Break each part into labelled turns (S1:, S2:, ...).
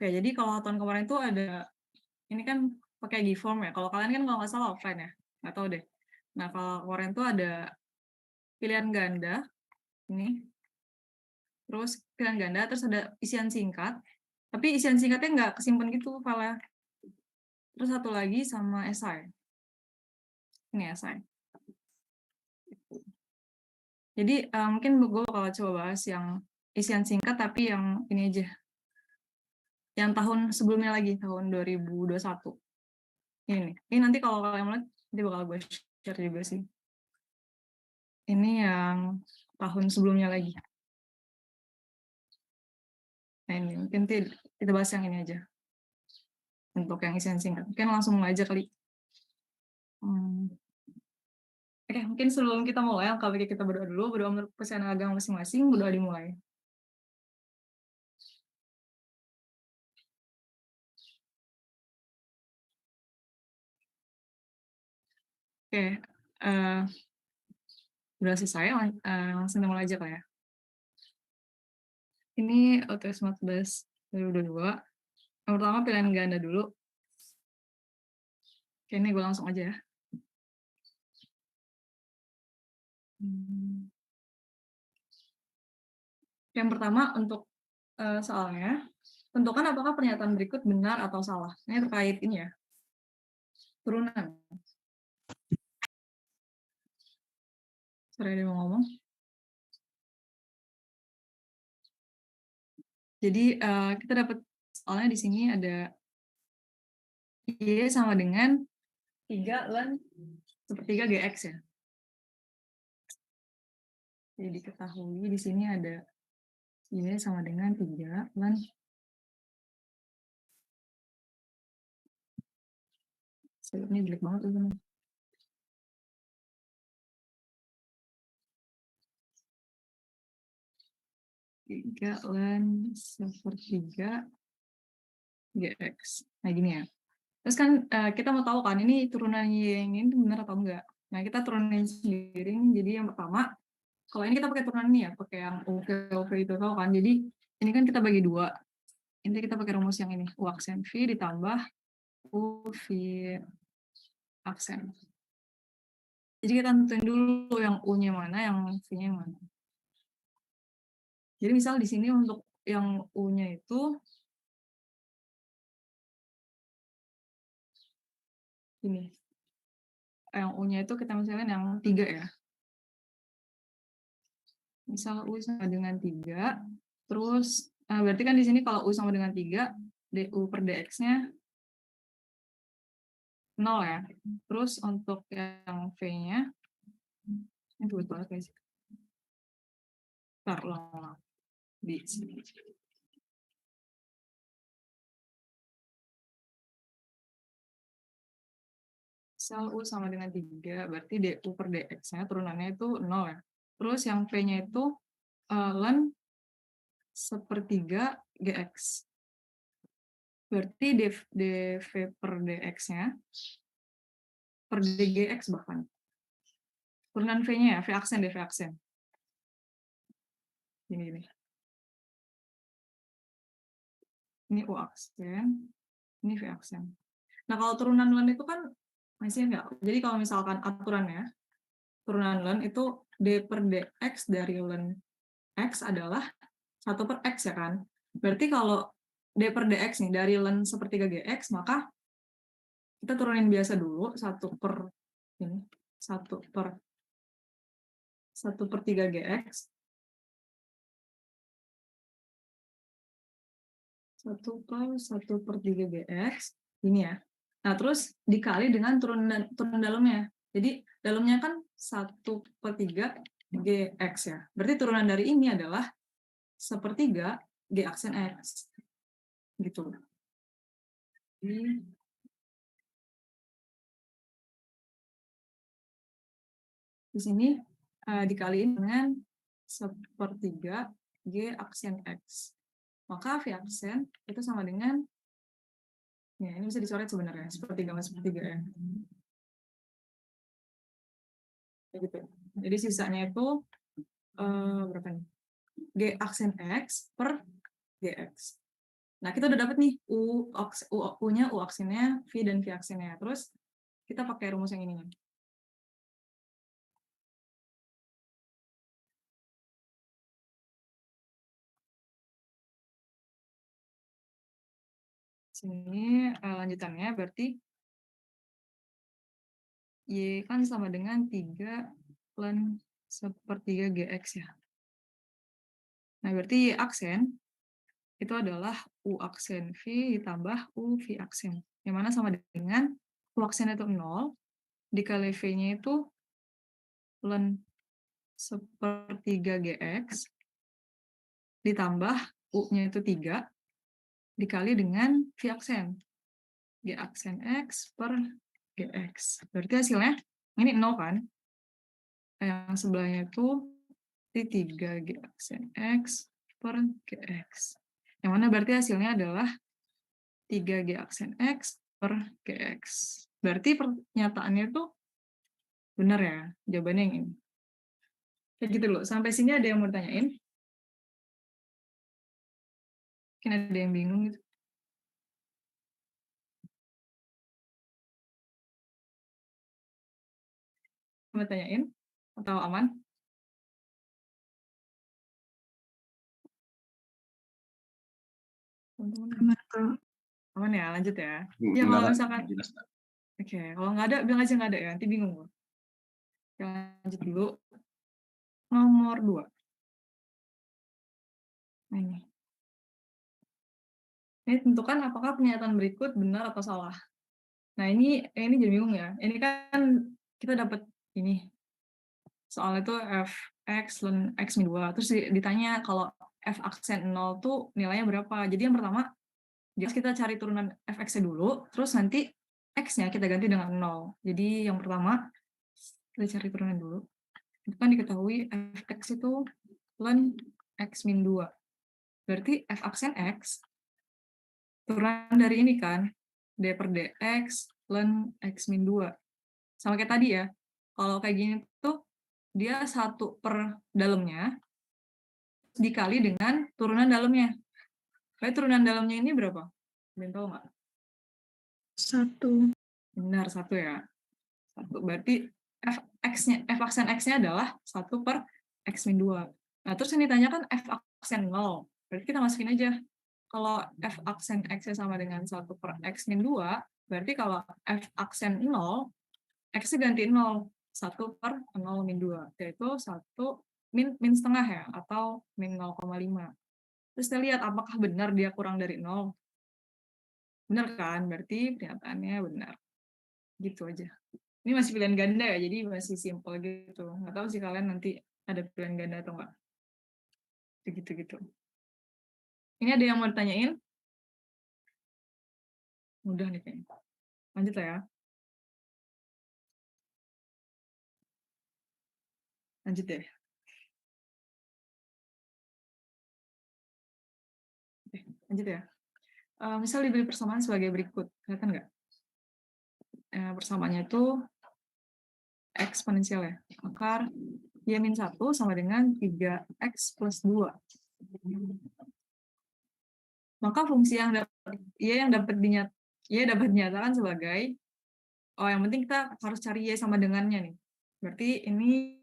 S1: Oke, jadi kalau tahun kemarin tuh ada, ini kan pakai Giveform ya. Kalau kalian kan kalau nggak salah offline ya, nggak tahu deh. Nah kalau kemarin tuh ada pilihan ganda, ini, terus pilihan ganda, terus ada isian singkat, tapi isian singkatnya nggak kesimpan gitu file. Terus satu lagi sama esai. Ini esai. Jadi mungkin gue bakal coba bahas yang isian singkat tapi yang ini aja. Yang tahun sebelumnya lagi, tahun 2021. Ini nih. Ini nanti kalau kalian mau lihat, nanti bakal gue share juga sih. Ini yang tahun sebelumnya lagi. Nah ini, mungkin kita bahas yang ini aja. Untuk yang isian singkat. Mungkin langsung aja kali. Oke, mungkin sebelum kita mulai, kalau kita berdoa dulu, berdoa menurut kepercayaan agama masing-masing, berdoa dimulai. Oke, udah selesai, langsung kita mulai aja kali ya. Ini UTS 14 2022. Yang pertama pilihan ganda dulu. Oke, ini gue langsung aja ya. Yang pertama untuk soalnya, tentukan apakah pernyataan berikut benar atau salah. Ini terkait ini ya, turunan. Sorry, dia mau ngomong. Jadi kita dapat soalnya di sini ada Y sama dengan 3 ln sepertiga GX ya. Jadi diketahui di sini ada Y sama dengan 3 ln ini jelek banget tuh. 3 ln sepertiga GX. Nah gini ya. Terus kan kita mau tahu kan ini turunan Y yang ini benar atau enggak. Nah kita turunin sendiri. Jadi yang pertama, kalau ini kita pakai turunan ini ya, pakai yang UV itu tahu kan. Jadi ini kan kita bagi dua. Ini kita pakai rumus yang ini, U aksen V ditambah U V aksen. Jadi kita tentuin dulu yang U-nya mana, yang V-nya mana. Jadi misal di sini untuk yang U-nya itu ini. Yang U-nya itu kita misalkan yang 3 ya. Misal U sama dengan 3, terus berarti kan di sini kalau U sama dengan 3, DU per DX-nya 0 ya. Terus untuk yang V-nya, ini buat banget guys. Ntar ulang di sini. Misal U sama dengan 3, berarti DU per DX-nya turunannya itu 0 ya. Terus yang V-nya itu ln sepertiga GX. Berarti dV per dx-nya per dgx bahkan. Turunan V-nya ya, V aksen, dV aksen. Ini. Ini U aksen, ini V aksen. Nah kalau turunan ln itu kan masih enggak. Jadi kalau misalkan aturannya, turunan ln itu D per dx dari ln x adalah 1 per x ya kan. Berarti kalau D per dx nih dari ln sepertiga gx, maka kita turunin biasa dulu 1 per ini 1 per 1/3 GX 1/3 GX ini ya. Nah terus dikali dengan turun dalamnya. Jadi dalamnya kan 1/3 GX ya. Berarti turunan dari ini adalah 1/3 G aksen X gitu. Di sini dikaliin dengan 1/3 G aksen X. Maka V aksen itu sama dengan, ya ini bisa dicoret sebenarnya, 1/3 ya. Gitu. Jadi sisanya itu berapa nih? G aksen X per GX. Nah, kita udah dapat nih U-nya, U-aksennya, V dan V-aksennya. Terus kita pakai rumus yang ini. Sini lanjutannya berarti Y kan sama dengan 3 ln sepertiga GX ya. Nah, berarti Y aksen itu adalah U aksen V ditambah U V aksen. Yang mana sama dengan U aksen itu 0, dikali V-nya itu ln sepertiga GX, ditambah U-nya itu 3, dikali dengan V aksen. G aksen X per GX. Berarti hasilnya, ini 0 kan? Yang sebelahnya itu 3G aksen X per GX. Yang mana berarti hasilnya adalah 3G aksen X per GX. Berarti pernyataannya itu benar ya, jawabannya yang ini. Kayak gitu loh, sampai sini ada yang mau tanyain? Mungkin ada yang bingung gitu. Mau tanyain? Atau aman? Aman ya, lanjut ya. Ya kalau misalkan, oke, kalau nggak ada, bilang aja nggak ada ya, nanti bingung. Oke, lanjut dulu. Nomor 2. Nah, ini. Ini tentukan apakah pernyataan berikut benar atau salah. Nah, ini jadi bingung ya. Ini kan kita dapat ini. Soalnya itu fx ln x min 2. Terus ditanya kalau f aksen 0 tuh nilainya berapa. Jadi yang pertama, kita cari turunan fx-nya dulu, terus nanti x-nya kita ganti dengan 0. Jadi yang pertama, kita cari turunan dulu. Itu kan diketahui fx itu ln x min 2. Berarti f aksen x turunan dari ini kan, d per dx ln x min 2. Sama kayak tadi ya, kalau kayak gini tuh, dia 1 per dalamnya, dikali dengan turunan dalamnya. Kayak turunan dalamnya ini berapa? Kalian tahu nggak?
S2: 1.
S1: Benar, 1 ya. 1. Berarti f aksen x-nya adalah 1 per x min 2. Nah, terus yang ditanyakan f aksen 0. Berarti kita masukin aja. Kalau f aksen x-nya sama dengan 1 per x min 2, berarti kalau f aksen 0, x-nya ganti 0. 1 per 0 min 2. Yaitu 1 min setengah ya, atau min 0,5. Terus kita lihat apakah benar dia kurang dari 0. Benar kan? Berarti pernyataannya benar. Gitu aja. Ini masih pilihan ganda ya, jadi masih simple gitu. Nggak tahu sih kalian nanti ada pilihan ganda atau nggak. Gitu-gitu. Ini ada yang mau ditanyain? Mudah nih kayaknya. Lanjut lah ya. Lanjut deh. Oke, lanjut ya. Misal diberi persamaan sebagai berikut. Kelihatan nggak? Persamaannya itu eksponensial ya. Akar y-1 sama dengan 3x plus 2. Maka fungsi yang dapat dinyatakan sebagai, yang penting kita harus cari y sama dengannya nih. Berarti ini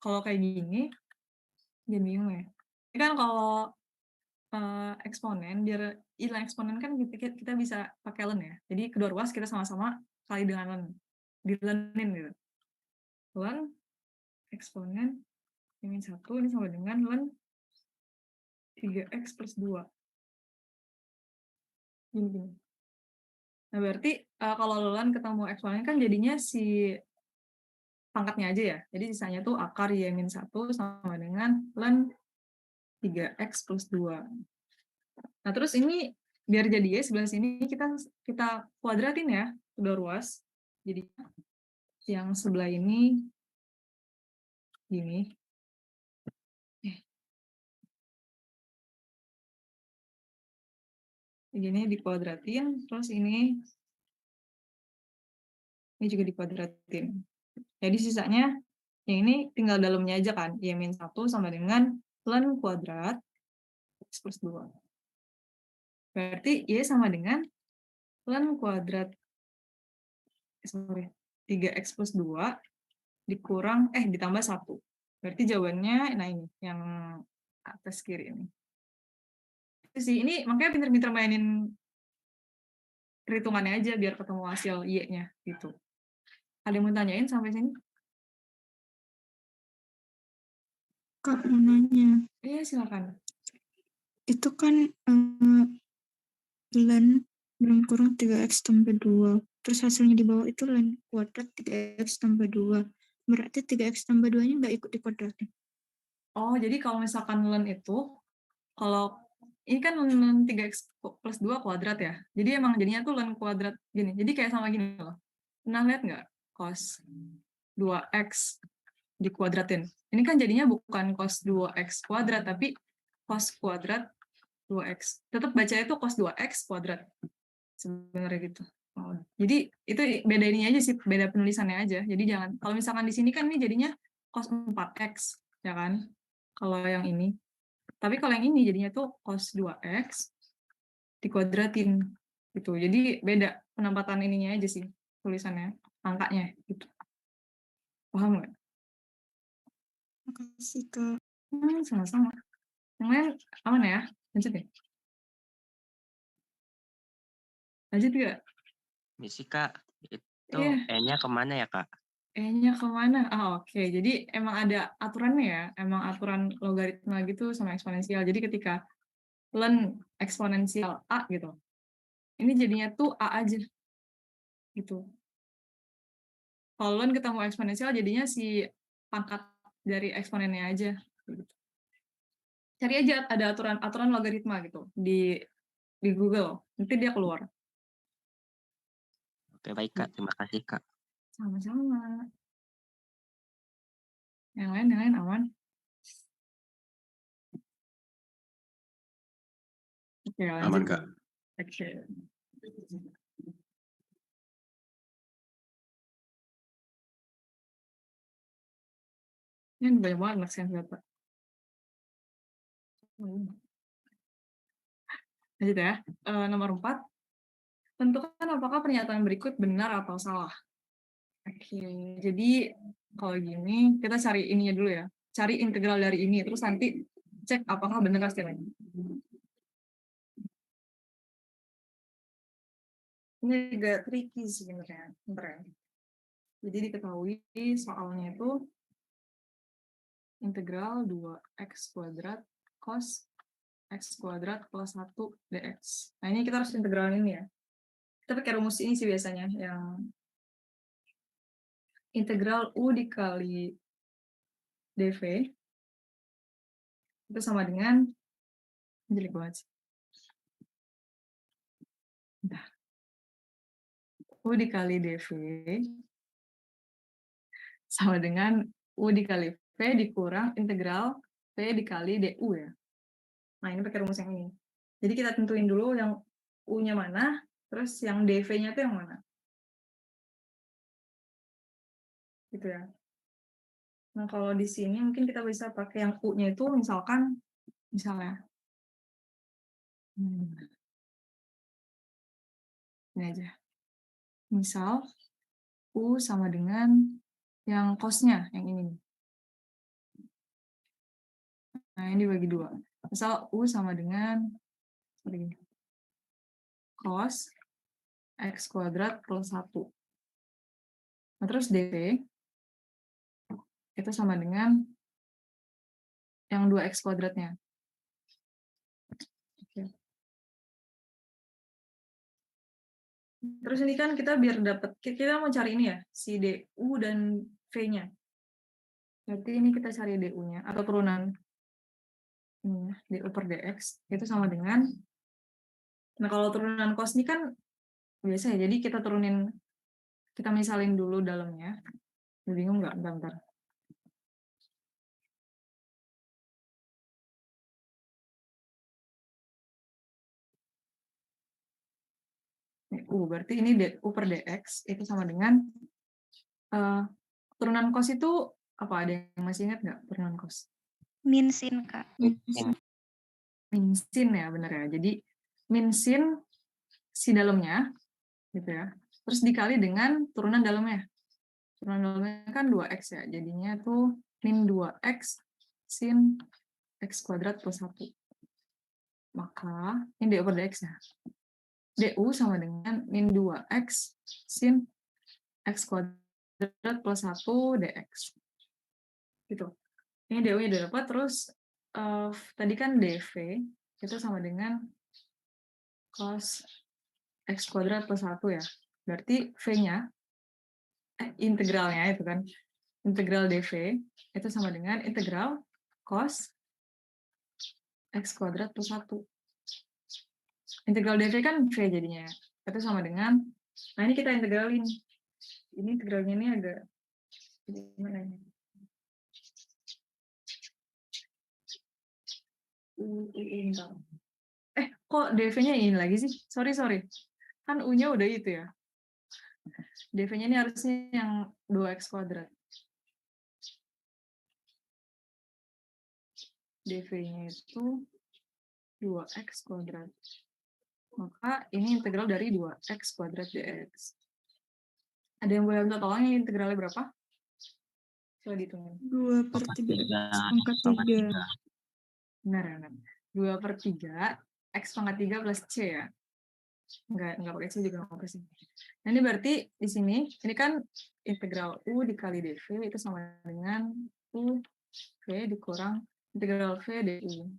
S1: kalau kayak gini, jadi bingung ya. Ini kan kalau eksponen, biar hilang eksponen kan kita bisa pakai ln ya. Jadi kedua ruas kita sama-sama kali dengan ln. Dilenin gitu. Ln eksponen y-1 ini sama dengan ln 3x plus 2. Gini. Nah, berarti kalau ln ketemu eksponen kan jadinya si pangkatnya aja ya. Jadi sisanya tuh akar y-1 sama dengan ln 3x plus 2. Nah, terus ini biar jadi y sebelah sini kita kuadratin ya, kedua ruas. Jadi yang sebelah ini gini. Gini dikuadratin, terus ini juga dikuadratin. Jadi sisanya yang ini tinggal dalamnya aja kan, y-1 sama dengan ln kuadrat x plus 2. Berarti Y sama dengan ln kuadrat, 3x plus 2 ditambah 1. Berarti jawabannya, nah ini, yang atas kiri ini. Itu sih, ini makanya pinter-pinter mainin perhitungannya aja biar ketemu hasil Y-nya gitu. Ada yang mau tanyain sampai sini?
S2: Kak mau nanya,
S1: Iya, silakan.
S2: itu kan ln dalam kurung 3x tambah 2. Terus hasilnya di bawah itu ln kuadrat 3x tambah 2. Berarti 3x tambah 2-nya nggak ikut dikuadratin.
S1: Oh, jadi kalau misalkan ln itu, kalau ini kan ln 3x plus 2 kuadrat ya. Jadi emang jadinya tuh ln kuadrat gini. Jadi kayak sama gini loh. Pernah lihat nggak cos 2x dikuadratin? Ini kan jadinya bukan cos 2x kuadrat, tapi cos kuadrat 2x. Tetap baca itu cos 2x kuadrat. Sebenarnya gitu. Oh, jadi itu beda ini aja sih, beda penulisannya aja. Jadi jangan, kalau misalkan di sini kan ini jadinya cos 4x, ya kan? Kalau yang ini. Tapi kalau yang ini jadinya tuh cos 2x dikuadratin gitu. Jadi beda penempatan ininya aja sih, tulisannya, angkanya gitu. Paham nggak?
S2: Makasih Kak.
S1: Sama-sama. Yang lain aman ya? Lanjut ya? Lanjut nggak?
S3: Misi Kak, itu
S1: Iya.
S3: E-nya kemana ya Kak?
S1: E-nya kemana? Oke. Jadi emang ada aturannya ya, emang aturan logaritma gitu sama eksponensial. Jadi ketika ln eksponensial A gitu, ini jadinya tuh A aja gitu. Kalau ln ketemu eksponensial jadinya si pangkat dari eksponennya aja. Gitu. Cari aja ada aturan logaritma gitu di Google, nanti dia keluar.
S3: Oke baik Kak, terima kasih Kak.
S1: Sama-sama. Yang lain aman? Oke, lanjut.
S4: Aman Kak.
S1: Oke. Ini banyak banget anak sains data. Lanjut ya. Nomor 4. Tentukan apakah pernyataan berikut benar atau salah. Oke, jadi kalau gini, kita cari ininya dulu ya. Cari integral dari ini, terus nanti cek apakah benar hasilnya. Ini agak tricky sebenarnya. Bentar ya. Jadi diketahui soalnya itu integral 2x kuadrat cos x kuadrat plus 1 dx. Nah ini kita harus integralin ini ya. Kita pakai rumus ini sih biasanya, yang integral u dikali dv itu sama dengan, jelek banget sih. U dikali dv sama dengan u dikali v dikurang integral v dikali du ya. Nah ini pakai rumus yang ini. Jadi kita tentuin dulu yang u-nya mana, terus yang dv-nya itu yang mana. Gitu ya. Nah kalau di sini mungkin kita bisa pakai yang u-nya itu misalnya ini aja. Misal u sama dengan yang cos-nya, yang ini. Nah ini dibagi 2. Misal u sama dengan cos x kuadrat plus 1. Nah, terus dv itu sama dengan yang 2x kuadratnya. Oke. Terus ini kan kita biar dapat, kita mau cari ini ya, si du dan v-nya. Berarti ini kita cari du-nya, atau turunan ini, du per dx, itu sama dengan, nah kalau turunan cos ini kan biasa ya, jadi kita turunin, kita misalin dulu dalamnya. Bingung nggak? Bentar. Berarti ini du per dx itu sama dengan turunan cos itu apa? Ada yang masih ingat nggak turunan cos?
S2: Min sin Kak.
S1: Min sin ya, benar ya. Jadi min sin si dalamnya, gitu ya. Terus dikali dengan turunan dalamnya. Turunan dalamnya kan 2x ya, jadinya tuh min 2x sin x kuadrat plus 1. Maka, ini du per dx ya. du sama dengan min 2x sin x kuadrat plus 1 dx. Gitu. Ini du-nya udah dapat, terus tadi kan dv itu sama dengan cos x kuadrat plus 1 ya. Berarti v-nya, integralnya itu kan, integral dv itu sama dengan integral cos x kuadrat plus 1. Integral dv kan v jadinya. Itu sama dengan, nah ini kita integralin. Ini integralnya ini agak, gimana ini? Kok dv-nya ini lagi sih? Sorry. Kan u-nya udah itu ya. dv-nya ini harusnya yang 2x kuadrat. dv-nya itu 2x kuadrat. Maka ini integral dari 2x kuadrat dx. Ada yang boleh minta tolong yang integralnya berapa? Coba dihitungin.
S2: 2/3
S1: Benar. 2/3 x pangkat 3 plus c ya. Enggak pakai c juga nggak pakai c. Nah ini berarti di sini, ini kan integral u dikali dv itu sama dengan u v dikurang integral v du.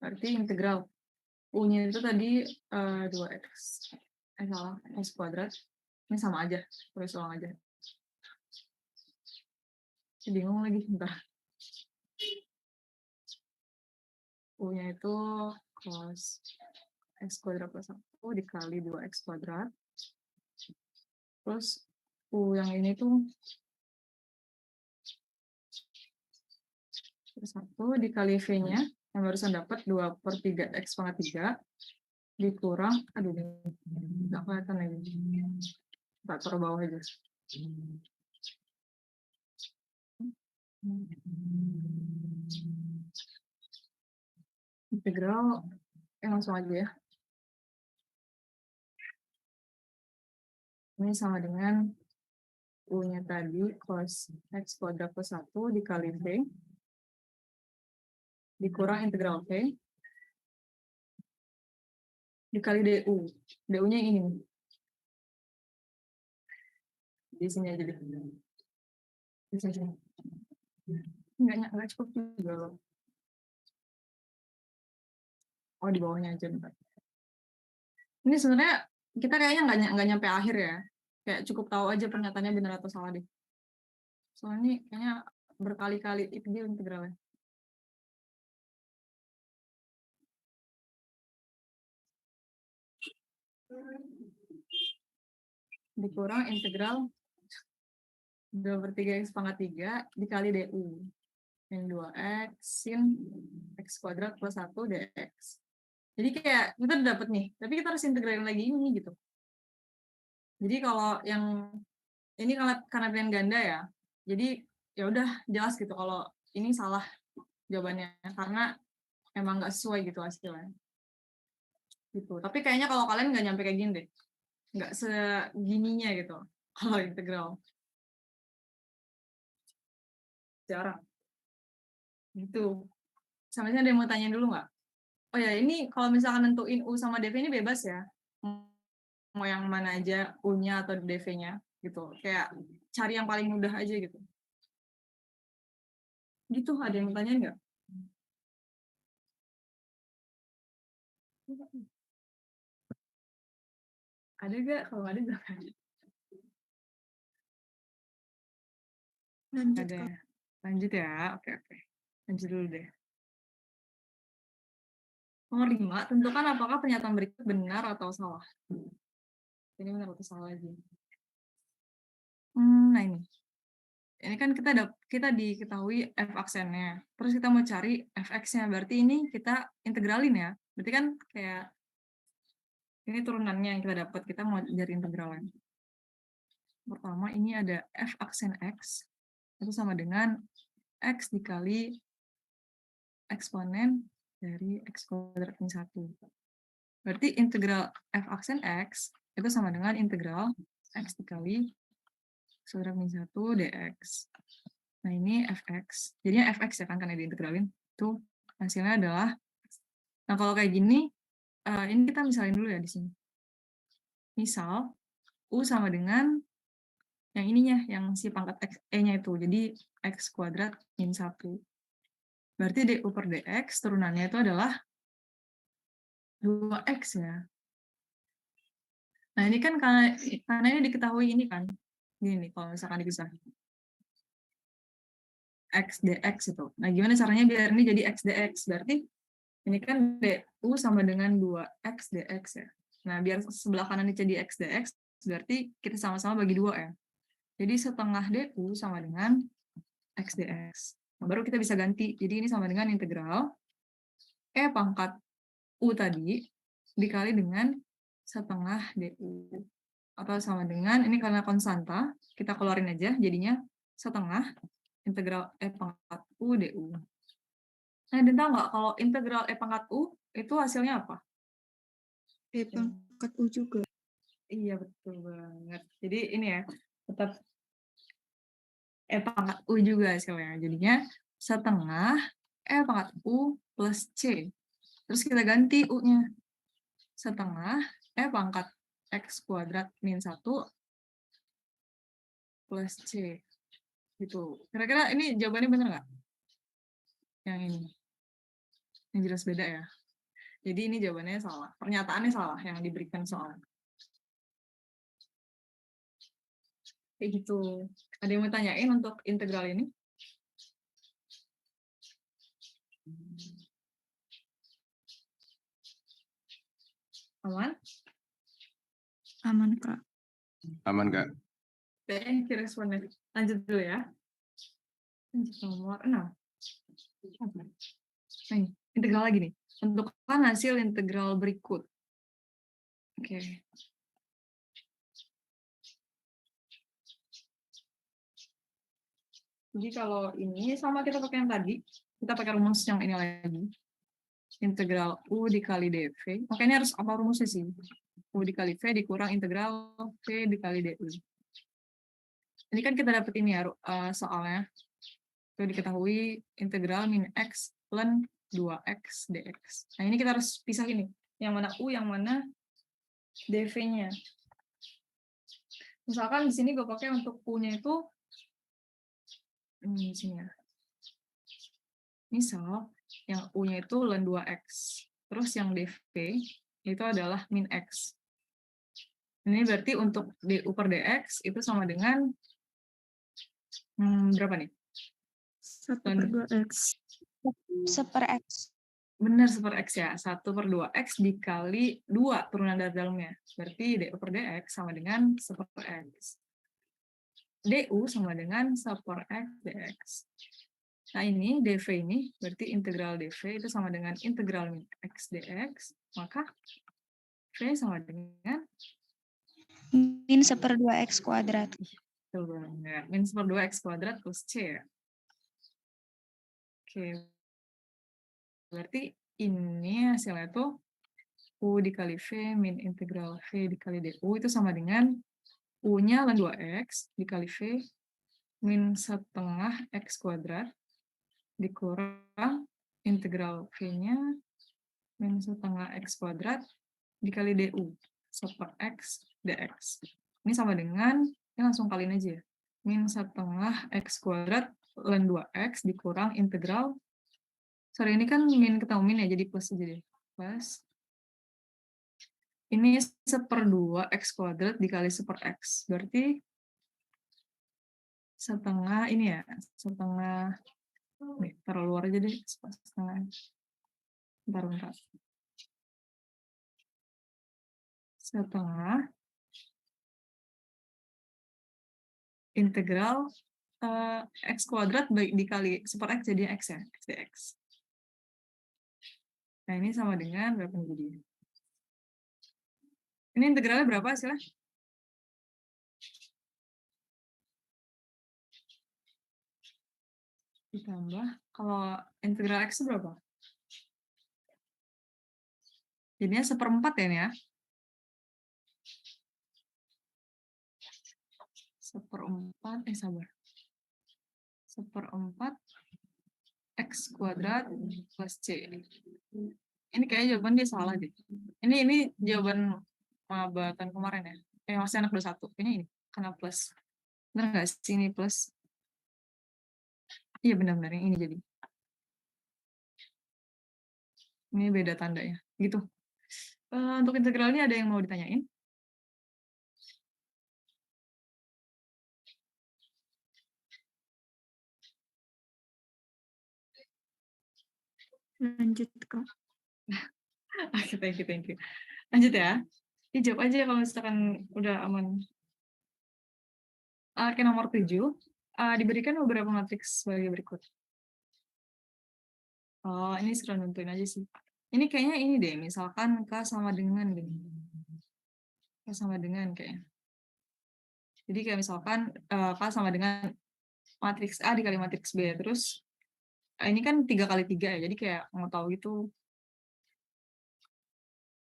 S1: Berarti integral u-nya itu tadi 2x. Salah, x kuadrat. Ini sama aja, tulis ulang aja. Bingung lagi, bentar. U-nya itu cos x kuadrat plus 1 dikali 2x kuadrat. Terus U yang ini tuh 1 dikali V-nya, yang barusan dapat 2/3 X pangkat 3, dikurang, aduh, nggak kelihatan lagi. Kita taruh bawah aja. Integral, langsung aja ya. Ini sama dengan U-nya tadi, cos X kuadrat plus 1 dikali V, dikurang integral V, dikali DU. DU-nya ini. Di sini aja deh. Di sini. Enggak cukup juga loh. Oh, di bawahnya aja. Bentar. Ini sebenarnya kita kayaknya nggak nyampe akhir ya. Kayak cukup tahu aja pernyataannya benar atau salah deh. Soalnya ini kayaknya berkali-kali itu dia integralnya. Dikurang integral 2/3 X pangkat 3 dikali DU. Yang 2X sin X kuadrat plus 1 dx. Jadi kayak kita udah dapet nih, tapi kita harus integralin lagi ini gitu. Jadi kalau yang ini karena pilihan ganda ya, jadi ya udah jelas gitu kalau ini salah jawabannya karena emang nggak sesuai gitu hasilnya. Gitu. Tapi kayaknya kalau kalian nggak nyampe kayak gini deh, nggak segininya gitu kalau integral. Jarang. Gitu. Sampai ada yang mau tanya dulu nggak? Oh ya, ini kalau misalkan nentuin U sama DV ini bebas ya. Mau yang mana aja, U-nya atau DV-nya gitu. Kayak cari yang paling mudah aja gitu. Gitu, ada yang mau tanya nggak? Ada nggak? Kalau nggak ada, jangan.
S2: Lanjut,
S1: Ada.
S2: Kak.
S1: Lanjut ya. Oke. Lanjut dulu deh. Nomor 5, tentukan apakah pernyataan berikut benar atau salah. Ini benar atau salah aja. Nah ini. Ini kan kita diketahui f aksennya. Terus kita mau cari fx-nya. Berarti ini kita integralin ya. Berarti kan kayak ini turunannya yang kita dapat. Kita mau cari integralnya. Pertama ini ada f aksen x. Itu sama dengan x dikali eksponen dari x kuadrat min 1. Berarti integral f aksen x itu sama dengan integral x dikali kuadrat min 1 dx. Nah, ini fx. Jadinya fx ya kan, karena diintegralin. Itu hasilnya adalah, nah kalau kayak gini, ini kita misalin dulu ya di sini. Misal, u sama dengan yang ininya, yang si pangkat e-nya itu. Jadi, x kuadrat min 1. Berarti du per dx turunannya itu adalah 2x ya. Nah, ini kan karena ini diketahui ini kan. Gini nih, kalau misalkan dipisah. X dx itu. Nah, gimana caranya biar ini jadi x dx? Berarti ini kan du sama dengan 2x dx ya. Nah, biar sebelah kanan ini jadi x dx, berarti kita sama-sama bagi 2 ya. Jadi setengah du sama dengan x dx. Nah, baru kita bisa ganti. Jadi ini sama dengan integral e pangkat u tadi dikali dengan setengah du. Atau sama dengan, ini karena konstanta, kita keluarin aja, jadinya setengah integral e pangkat u du. Nah, dan tahu nggak kalau integral e pangkat u itu hasilnya apa?
S2: E pangkat U juga.
S1: Iya, betul banget. Jadi ini ya, tetap e pangkat u juga hasilnya. Jadinya setengah e pangkat u plus c. Terus kita ganti u-nya. Setengah e pangkat x kuadrat min 1 plus c. Gitu. Kira-kira ini jawabannya benar nggak? Yang ini. Yang jelas beda ya. Jadi ini jawabannya salah. Pernyataannya salah yang diberikan soal. Kayak gitu. Ada yang mau tanyain untuk integral ini? Aman?
S2: Aman, Kak.
S4: Aman, Kak.
S1: Thank you responnya. Lanjut dulu ya. Lanjut nomor 6. Nih, integral lagi nih. Tentukan hasil integral berikut. Oke. Jadi kalau ini sama kita pakai yang tadi, kita pakai rumus yang ini lagi. Integral U dikali dV. Oke, ini harus apa rumusnya sih? U dikali V dikurang integral V dikali du. Ini kan kita dapat ini ya soalnya. Itu diketahui integral min x ln 2x dx. Nah, ini kita harus pisah ini. Yang mana U, yang mana dV-nya. Misalkan di sini gue pakai untuk U-nya itu di sini ya. Misal yang U-nya itu ln 2x. Terus yang dV itu adalah min x. Ini berarti untuk du per dx itu sama dengan berapa nih?
S2: 1 per 2x.
S5: 1 per x.
S1: Benar, 1 per x ya. 1 per 2x dikali 2 turunan dari dalamnya. Berarti du per dx sama dengan 1 per x. Du sama dengan 1 per x dx. Nah, ini dv ini, berarti integral dv itu sama dengan integral min x dx. Maka v sama dengan
S5: Min 1 per 2x kuadrat.
S1: betul banget. Min 1 per 2x kuadrat plus c ya. Oke. Berarti ini hasilnya tuh U dikali V min integral V dikali du itu sama dengan U-nya ln 2x dikali V min setengah x kuadrat dikurang integral V-nya min setengah x kuadrat dikali du 1 per x dx. Ini sama dengan, ini langsung kaliin aja ya, min setengah x kuadrat ln 2x dikurang integral, sorry ini kan min ketemu min ya, jadi plus aja deh, plus ini 1/2 x kuadrat dikali 1 per x. Berarti setengah ini ya, setengah, nih, taruh luar aja deh, setengah. Bentar. Setengah integral x kuadrat dikali 1 per x jadi x ya, x dx. Nah, ini sama dengan berapa nih jadi? Ini integralnya berapa hasilnya? Ditambah, kalau integral x itu berapa? Jadinya 1/4 ya, ini ya. 1/4, sabar. 1/4 X kuadrat plus C. Ini kayaknya jawaban dia salah deh. Ini jawaban mabatan kemarin ya. Masih anak 21. Kayaknya ini. Karena plus. Benar nggak sih ini plus? Iya benar-benar yang ini jadi. Ini beda tandanya. Gitu. Untuk integral ini ada yang mau ditanyain?
S2: Lanjut, Kak.
S1: Oke, thank you. Lanjut ya. Dijawab aja kalau misalkan udah aman. Oke, nomor 7. Diberikan beberapa matriks sebagai berikut. Oh, ini sudah nentuin aja sih. Ini kayaknya ini deh, misalkan K sama dengan deh. K sama dengan kayaknya. Jadi kayak misalkan K sama dengan matriks A dikali matriks B. Terus ini kan 3 kali 3 ya, jadi kayak mau tahu gitu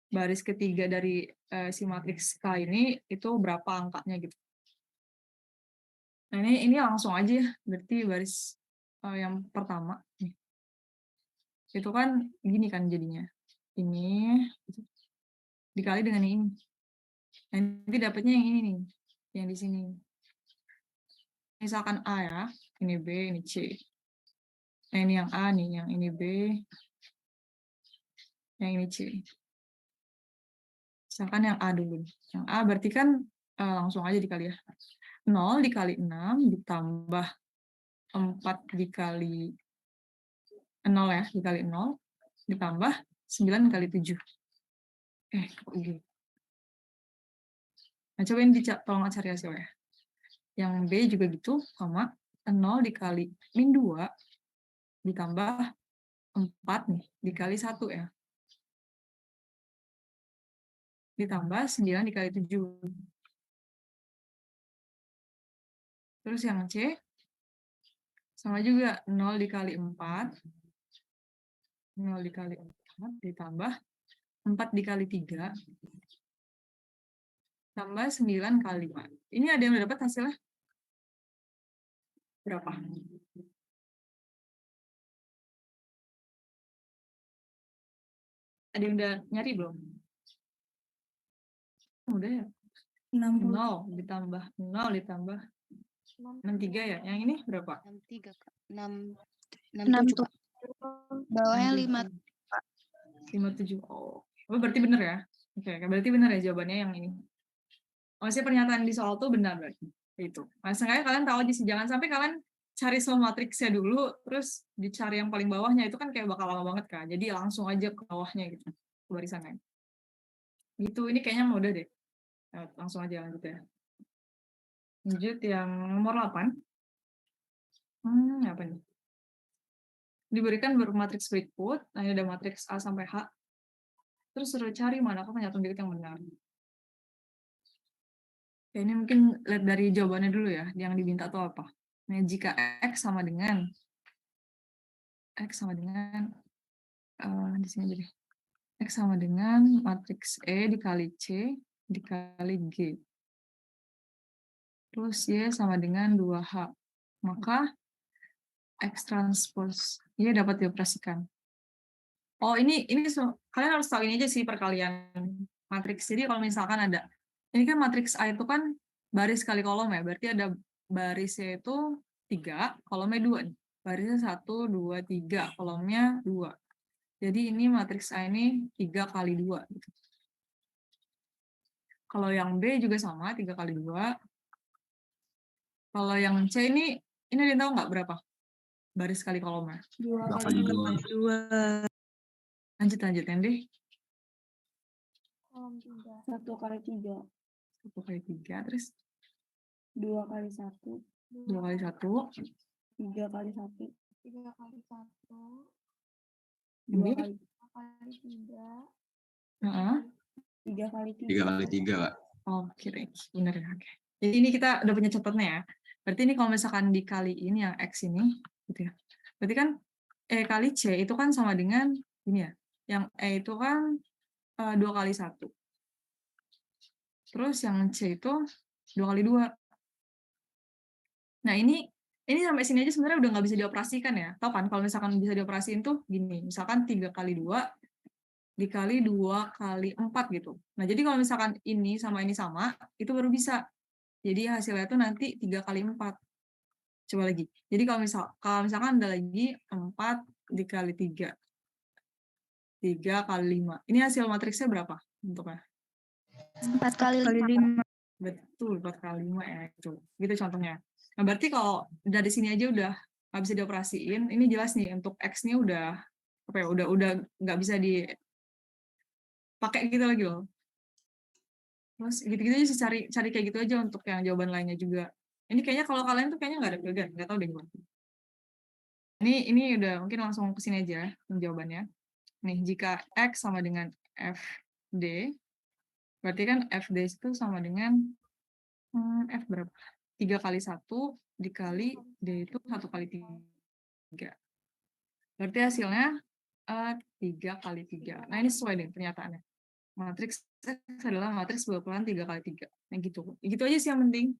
S1: baris ketiga dari si matriks K ini itu berapa angkanya gitu. Nah ini langsung aja ya, berarti baris yang pertama nih. Itu kan gini kan jadinya. Ini dikali dengan ini. Nanti dapatnya yang ini nih, yang di sini. Misalkan A ya, ini B, ini C. Nah ini yang A nih, yang ini B, yang ini C. Misalkan yang A dulu. Yang A berarti kan langsung aja dikali ya. 0 dikali 6 ditambah 4 dikali 0 ya, dikali 0 ditambah 9 kali 7. Kok gitu? Nah, coba ini tolong cari hasilnya. Yang B juga gitu, sama 0 dikali min 2 ditambah 4 nih, dikali 1 ya. Ditambah 9 dikali 7. Terus yang C, sama juga 0 dikali 4, 0 dikali 4 ditambah 4 dikali 3, tambah 9 kali 4. Ini ada yang udah dapat hasilnya? Berapa? Ada yang udah nyari belum? Udah ya? 0 ditambah 0 ditambah 63 ya? Yang ini berapa?
S5: 63, Kak. 6, 67, 67, Kak. Kak. Bawahnya 5.
S1: 57. Oh, berarti benar ya? Oke, berarti benar ya jawabannya yang ini. Maksudnya pernyataan di soal tuh benar berarti. Itu. Makanya kalian tahu aja sih, jangan sampai kalian cari semua matriksnya dulu, terus dicari yang paling bawahnya, itu kan kayak bakal lama banget kan. Jadi langsung aja ke bawahnya gitu, ke barisannya. Gitu, ini kayaknya mau udah deh. Langsung aja lanjut ya. Lanjut yang nomor 8. Apa nih? Diberikan bermatriks berikut, nah ini ada matriks A sampai H. Terus suruh cari manakah pernyataan berikut yang benar. Ya, ini mungkin lihat dari jawabannya dulu ya, yang diminta itu apa. Nah, jika X sama dengan di sini aja deh. X sama dengan matriks E dikali C dikali G. Terus Y sama dengan 2H. Maka X transpose Y dapat dioperasikan. Oh, ini kalian harus tahu ini aja sih perkalian matriks. Jadi kalau misalkan ada, ini kan matriks A itu kan baris kali kolom ya, berarti ada barisnya itu 3, kolomnya 2 nih. Barisnya 1, 2, 3, kolomnya 2. Jadi ini matriks A ini 3 kali 2. Gitu. Kalau yang B juga sama, 3 kali 2. Kalau yang C ini ada yang tahu nggak berapa? Baris kali kolomnya.
S2: 2
S3: 2
S2: kali
S3: kali
S2: 2.
S1: Lanjutin deh.
S5: Kolom 3.
S2: 1 kali 3.
S1: 1 kali 3, terus
S2: 2 kali 1.
S1: 2 kali 1.
S2: 3 kali 1.
S5: 3 kali 1.
S2: 2 kali
S5: 3.
S2: 3 kali 3.
S3: 3 kali 3, Kak.
S1: Oke, benar ya. Oke. Jadi ini kita udah punya catatnya ya. Berarti ini kalau misalkan dikaliin yang X ini, gitu ya. Berarti kan E kali C itu kan sama dengan ini ya. Yang E itu kan 2 kali 1. Terus yang C itu 2 kali 2. Nah, ini sampai sini aja sebenarnya udah nggak bisa dioperasikan ya. Tahu kan kalau misalkan bisa dioperasiin tuh gini, misalkan 3 kali 2 dikali 2 kali 4 gitu. Nah, jadi kalau misalkan ini sama, itu baru bisa. Jadi hasilnya itu nanti 3 kali 4. Coba lagi. Jadi kalau misalkan ada lagi 4 dikali 3. 3 kali 5. Ini hasil matriksnya berapa bentuknya?
S5: 4 kali 5.
S1: Betul, 4 kali 5 ya. Gitu contohnya. Nah, berarti kalau dari sini aja udah nggak bisa dioperasiin, ini jelas nih untuk X-nya udah apa ya, udah nggak bisa dipakai gitu lagi loh. Terus gitu-gitu aja sih, cari kayak gitu aja untuk yang jawaban lainnya juga. Ini kayaknya kalau kalian tuh kayaknya nggak ada pilihan, nggak tahu deh gimana. Ini udah mungkin langsung ke sini aja jawabannya. Nih, jika X sama dengan FD, berarti kan FD itu sama dengan F berapa? 3 kali 1 dikali D itu 1 kali 3. Berarti hasilnya 3 kali 3. Nah, ini sesuai deh pernyataannya. Matriks X adalah matriks berukuran 3 kali 3. Nah, gitu. Gitu aja sih yang penting.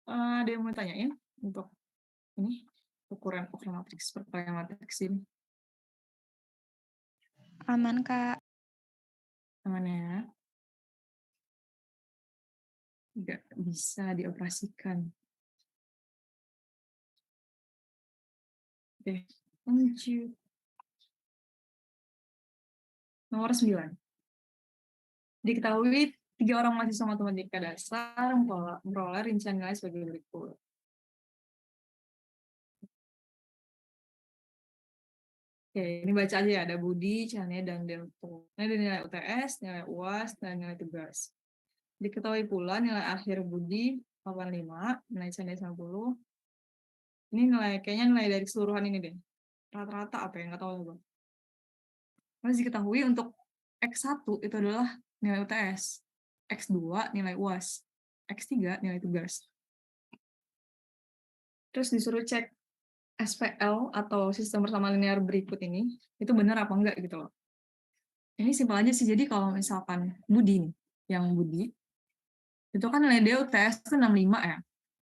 S1: Ada yang mau tanyain untuk ini ukuran matriks, perkalian matriks ini?
S5: Aman, Kak.
S1: Aman ya? Nggak bisa dioperasikan. Oke, lanjut. Nomor 9. Diketahui 3 orang mahasiswa matematika dasar memperoleh rincian nilai sebagai berikut. Oke, ini baca aja ya. Ada Budi, Chania, dan Delto. Ini ada nilai UTS, nilai UAS, dan nilai tugas. Diketahui pula nilai akhir Budi 85, nilai Chania 90. Ini kayaknya nilai dari keseluruhan ini deh. Rata-rata apa ya, nggak tahu apa. Harus diketahui untuk X1 itu adalah nilai UTS, X2 nilai UAS, X3 nilai tugas. Terus disuruh cek SPL atau sistem persamaan linear berikut ini, itu benar apa enggak gitu loh. Ini simpel aja sih, jadi kalau misalkan Budi nih, yang Budi, itu kan nilai dia UTS itu 65 ya,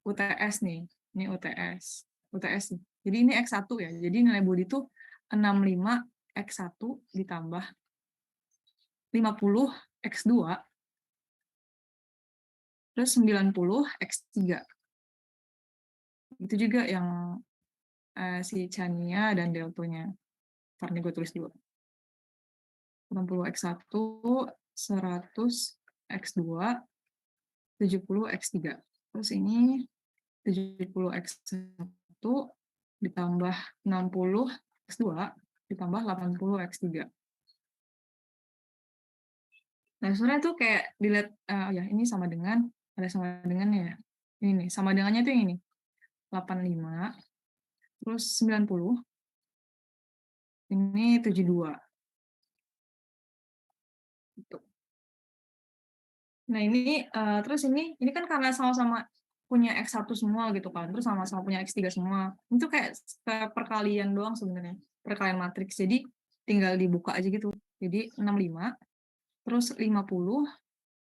S1: UTS nih, ini UTS nih. Jadi ini X1 ya, jadi nilai Budi itu 65 X1 ditambah 50 X2, terus 90 X3. Itu juga yang si Chania dan Deltonya. Ntar nih gue tulis dulu. 60 X1, 100 X2, 70 X3. Terus ini 70 X1 ditambah 60 X2 ditambah 80 X3. Nah, sebenarnya tuh kayak dilihat, ya ini sama dengan, ada sama dengannya ya. Ini nih, sama dengannya tuh yang ini. 85, terus 90, ini 72. Gitu. Nah, ini terus ini kan karena sama-sama punya X1 semua gitu kan, terus sama-sama punya X3 semua. Itu kayak perkalian doang sebenarnya, perkalian matriks. Jadi tinggal dibuka aja gitu. Jadi 65, terus 50,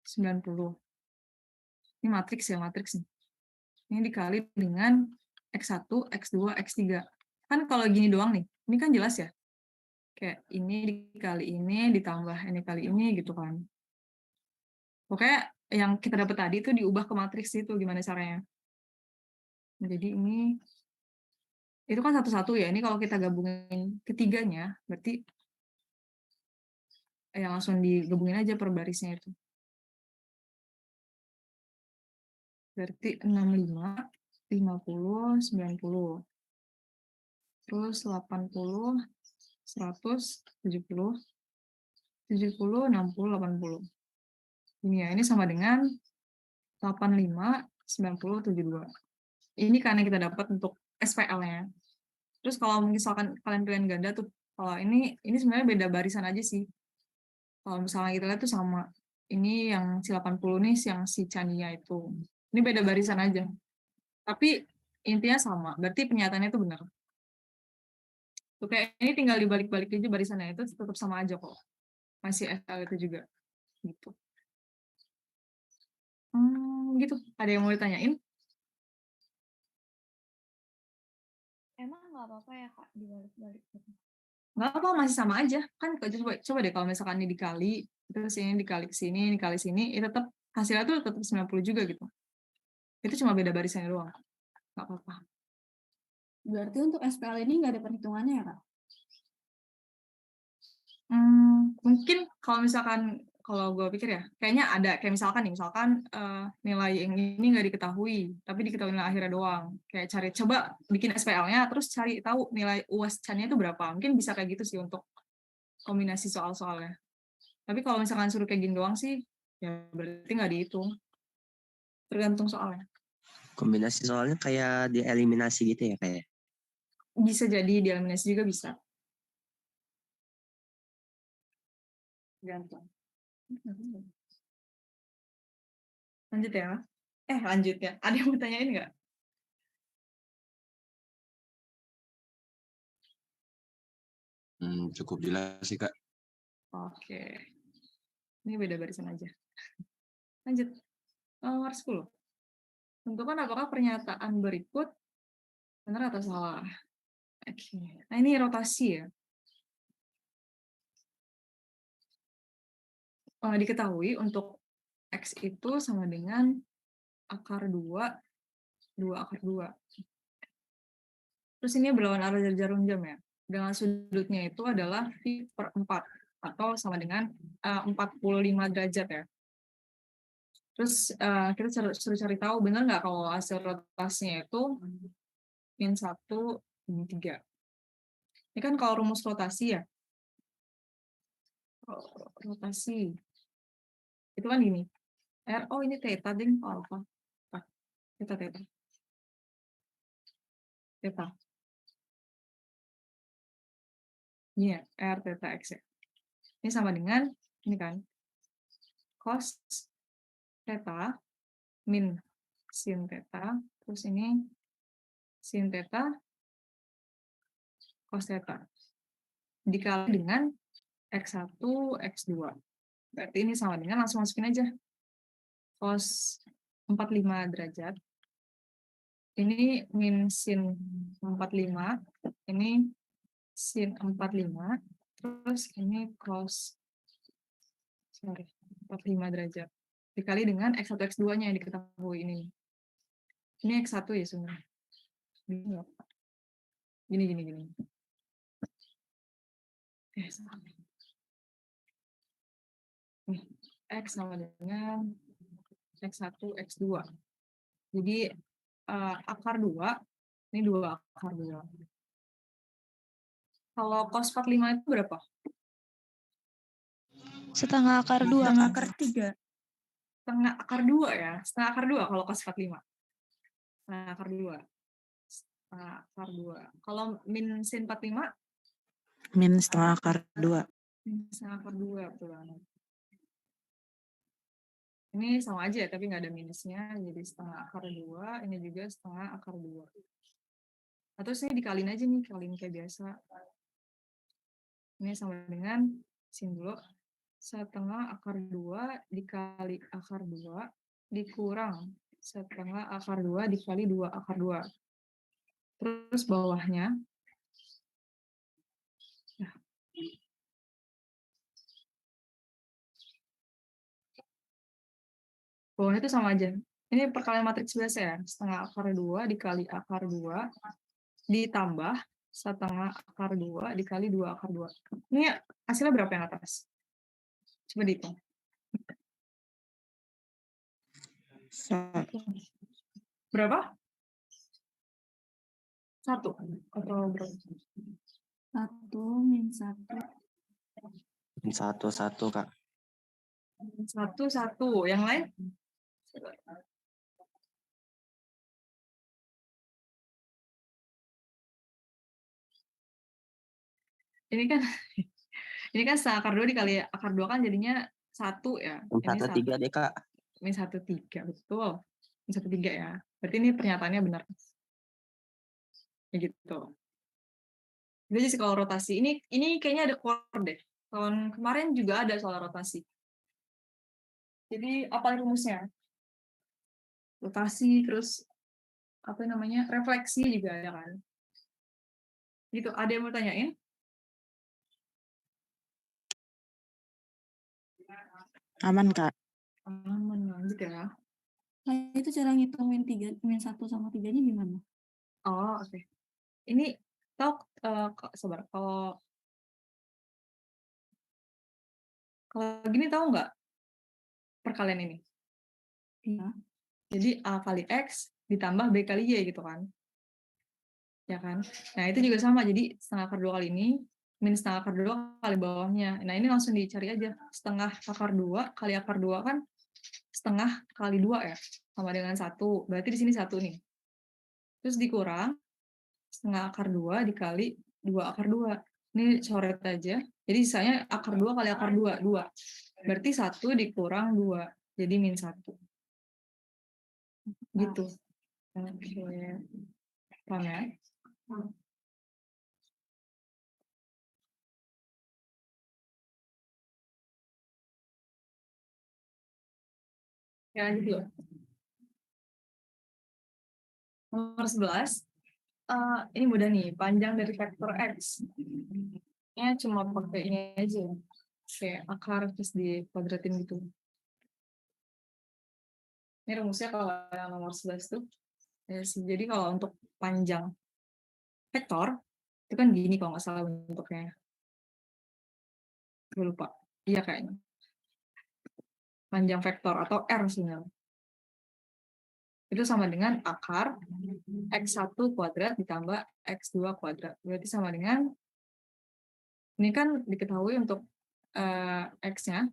S1: 90. Ini matriks ya, matriks nih. Ini dikali dengan X1, X2, X3. Kan kalau gini doang nih, ini kan jelas ya. Kayak ini dikali ini, ditambah ini kali ini gitu kan. Pokoknya yang kita dapat tadi itu diubah ke matriks itu, gimana caranya. Nah, jadi ini, itu kan satu-satu ya. Ini kalau kita gabungin ketiganya, berarti ya langsung digabungin aja per barisnya itu. Berarti 65, 50, 90. Terus 80, 100, 70, 70, 60, 80. Ini ya, ini sama dengan 85, 90, 72. Ini karena kita dapat untuk SPL-nya. Terus kalau misalkan kalian pilihan ganda tuh, kalau ini sebenarnya beda barisan aja sih. Kalau misalnya kita lihat tuh sama. Ini yang si 80 nih, yang si Chania itu. Ini beda barisan aja. Tapi intinya sama. Berarti pernyataannya itu benar. Tuh kayak ini tinggal dibalik-balik aja barisannya, itu tetap sama aja kok. Masih SPL itu juga. gitu. Gitu. Ada yang mau ditanyain?
S5: Emang nggak apa-apa ya Kak dibalik-balik gitu?
S1: Nggak apa, masih sama aja. Kan coba deh kalau misalkan ini dikali, terus ini dikali sini, itu tetap hasilnya tuh tetap 90 juga gitu. Itu cuma beda barisannya doang. Nggak apa-apa.
S4: Berarti untuk SPL ini nggak ada perhitungannya ya, Kak?
S1: Mungkin kalau gue pikir ya, kayaknya ada. Kayak misalkan nilai yang ini nggak diketahui, tapi diketahui nilai akhirnya doang. Kayak coba bikin SPL-nya, terus cari tahu nilai UAS-nya itu berapa. Mungkin bisa kayak gitu sih untuk kombinasi soal-soalnya. Tapi kalau misalkan suruh kayak gini doang sih, ya berarti nggak dihitung. Tergantung soalnya.
S3: Kombinasi soalnya kayak dieliminasi gitu ya kayak.
S1: Bisa jadi dieliminasi juga bisa. Gantung. Lanjut ya. Lanjut ya. Ada yang mau tanyain nggak?
S6: Cukup jelas sih, Kak.
S1: Oke. Ini beda barisan aja. Lanjut. Nomor 10. Tentukan apakah pernyataan berikut benar atau salah. Oke. Nah, ini rotasi ya. Diketahui untuk X itu sama dengan akar 2 akar 2. Terus ini berlawan arah dari jarum jam ya. Dengan sudutnya itu adalah V/4 atau sama dengan 45 derajat ya. Terus kita suruh cari tahu benar nggak kalau hasil rotasinya itu -1, -3. Ini kan kalau rumus rotasi ya. Rotasi. Itu kan gini. Ini theta ding, alpha. Theta. Ini ya, R theta X ya. Ini sama dengan, ini kan, cos theta min sin theta, terus ini sin theta, cos theta. Dikali dengan X1, X2. Berarti ini sama dengan, langsung masukin aja. Cos 45 derajat. Ini min sin 45, ini sin 45, terus ini cos 45 derajat. Dikali dengan X1, X2-nya yang diketahui ini. Ini X1 ya sebenarnya. Gini. X sama dengan X1, X2. Jadi akar 2, ini 2 akar 2. Kalau cos 45 itu berapa?
S5: Setengah akar 2.
S2: Setengah akar 3.
S1: Setengah akar 2 ya. Setengah akar 2 kalau cos 45. Setengah akar 2. Setengah akar 2. Kalau min sin 45?
S7: Min setengah akar 2.
S1: Min setengah akar 2, betul banget. Ini sama aja ya, tapi nggak ada minusnya. Jadi setengah akar 2, ini juga setengah akar 2. Atau saya dikalin aja nih, kalin kayak biasa. Ini sama dengan sin dulu. Setengah akar 2 dikali akar 2 dikurang setengah akar 2 dikali 2 akar 2. Terus bawahnya. Nah. Bawahnya itu sama aja. Ini perkalian matriks biasa ya. Setengah akar 2 dikali akar 2 ditambah setengah akar 2 dikali 2 akar 2. Ini hasilnya berapa yang atas? Coba dihitung.
S7: 1.
S1: Berapa? 1 atau berapa?
S4: 1 min 1.
S3: Min 1, Kak.
S1: 1. Yang lain? Ini kan setengah akar 2 dikali akar 2 kan jadinya 1 ya.
S3: Min 1/3 deh, Kak.
S1: Min 1/3, betul. Min 1/3 ya. Berarti ini pernyataannya benar. Ya gitu. Itu aja sih kalau rotasi. Ini kayaknya ada core deh. Tahun kemarin juga ada soal rotasi. Jadi apa rumusnya? Rotasi, terus apa namanya, refleksi juga ada kan? Gitu. Ada yang mau tanyain?
S7: Aman, Kak.
S1: Aman, lanjut ya.
S4: Nah, itu cara ngitung min 1 sama 3-nya gimana?
S1: Oh, oke. Ini tahu sabar. Kalau gini tahu nggak perkalian ini?
S4: Iya.
S1: Jadi A kali X ditambah B kali Y gitu kan. Ya kan? Nah, itu juga sama. Jadi setengah akar 2 kali ini min setengah akar 2 kali bawahnya. Nah, ini langsung dicari aja. Setengah akar 2 kali akar 2 kan setengah kali 2 ya. Sama dengan 1. Berarti di sini 1 nih. Terus dikurang setengah akar 2 dikali 2 akar 2. Ini coret aja. Jadi sisanya akar 2 kali akar 2. 2. Berarti 1 dikurang 2. Jadi min 1. Gitu. Oke. Paham ya? Ya, gitu. Nomor 11. Ini mudah nih. Panjang dari vektor X. Ini cuma pakai ini aja. Kayak akar terus dikuadratin gitu. Ini rumusnya kalau yang nomor 11 tuh. Ya sih. Jadi kalau untuk panjang vektor, itu kan gini kalau nggak salah bentuknya. Gue lupa. Iya kayaknya. Panjang vektor atau R sebenarnya. Itu sama dengan akar X1 kuadrat ditambah X2 kuadrat. Berarti sama dengan, ini kan diketahui untuk X-nya,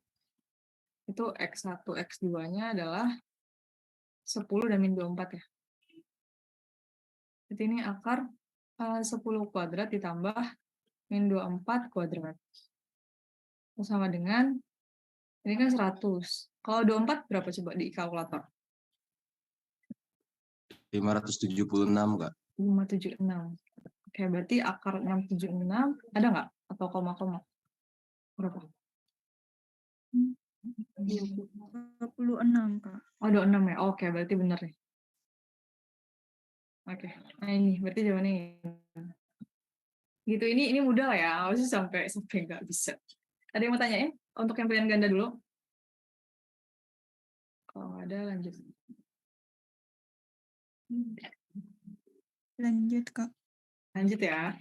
S1: itu X1, X2-nya adalah 10 dan min 24 ya. Jadi ini akar 10 kuadrat ditambah min 24 kuadrat. Itu sama dengan, ini kan 100. Kalau 24 berapa coba di kalkulator?
S3: 576, Kak.
S1: 576. Oke, berarti akar 676 ada nggak? Atau koma-koma? Berapa?
S2: 26, Kak.
S1: Oh, 26 ya? Oke, berarti benar nih. Oke, nah ini berarti jawabannya ini. Gitu, ini mudah lah ya, harusnya sampai nggak bisa. Ada yang mau tanyain? Untuk yang pilihan ganda dulu? Kalau nggak ada, lanjut.
S2: Lanjut, Kak.
S1: Lanjut ya.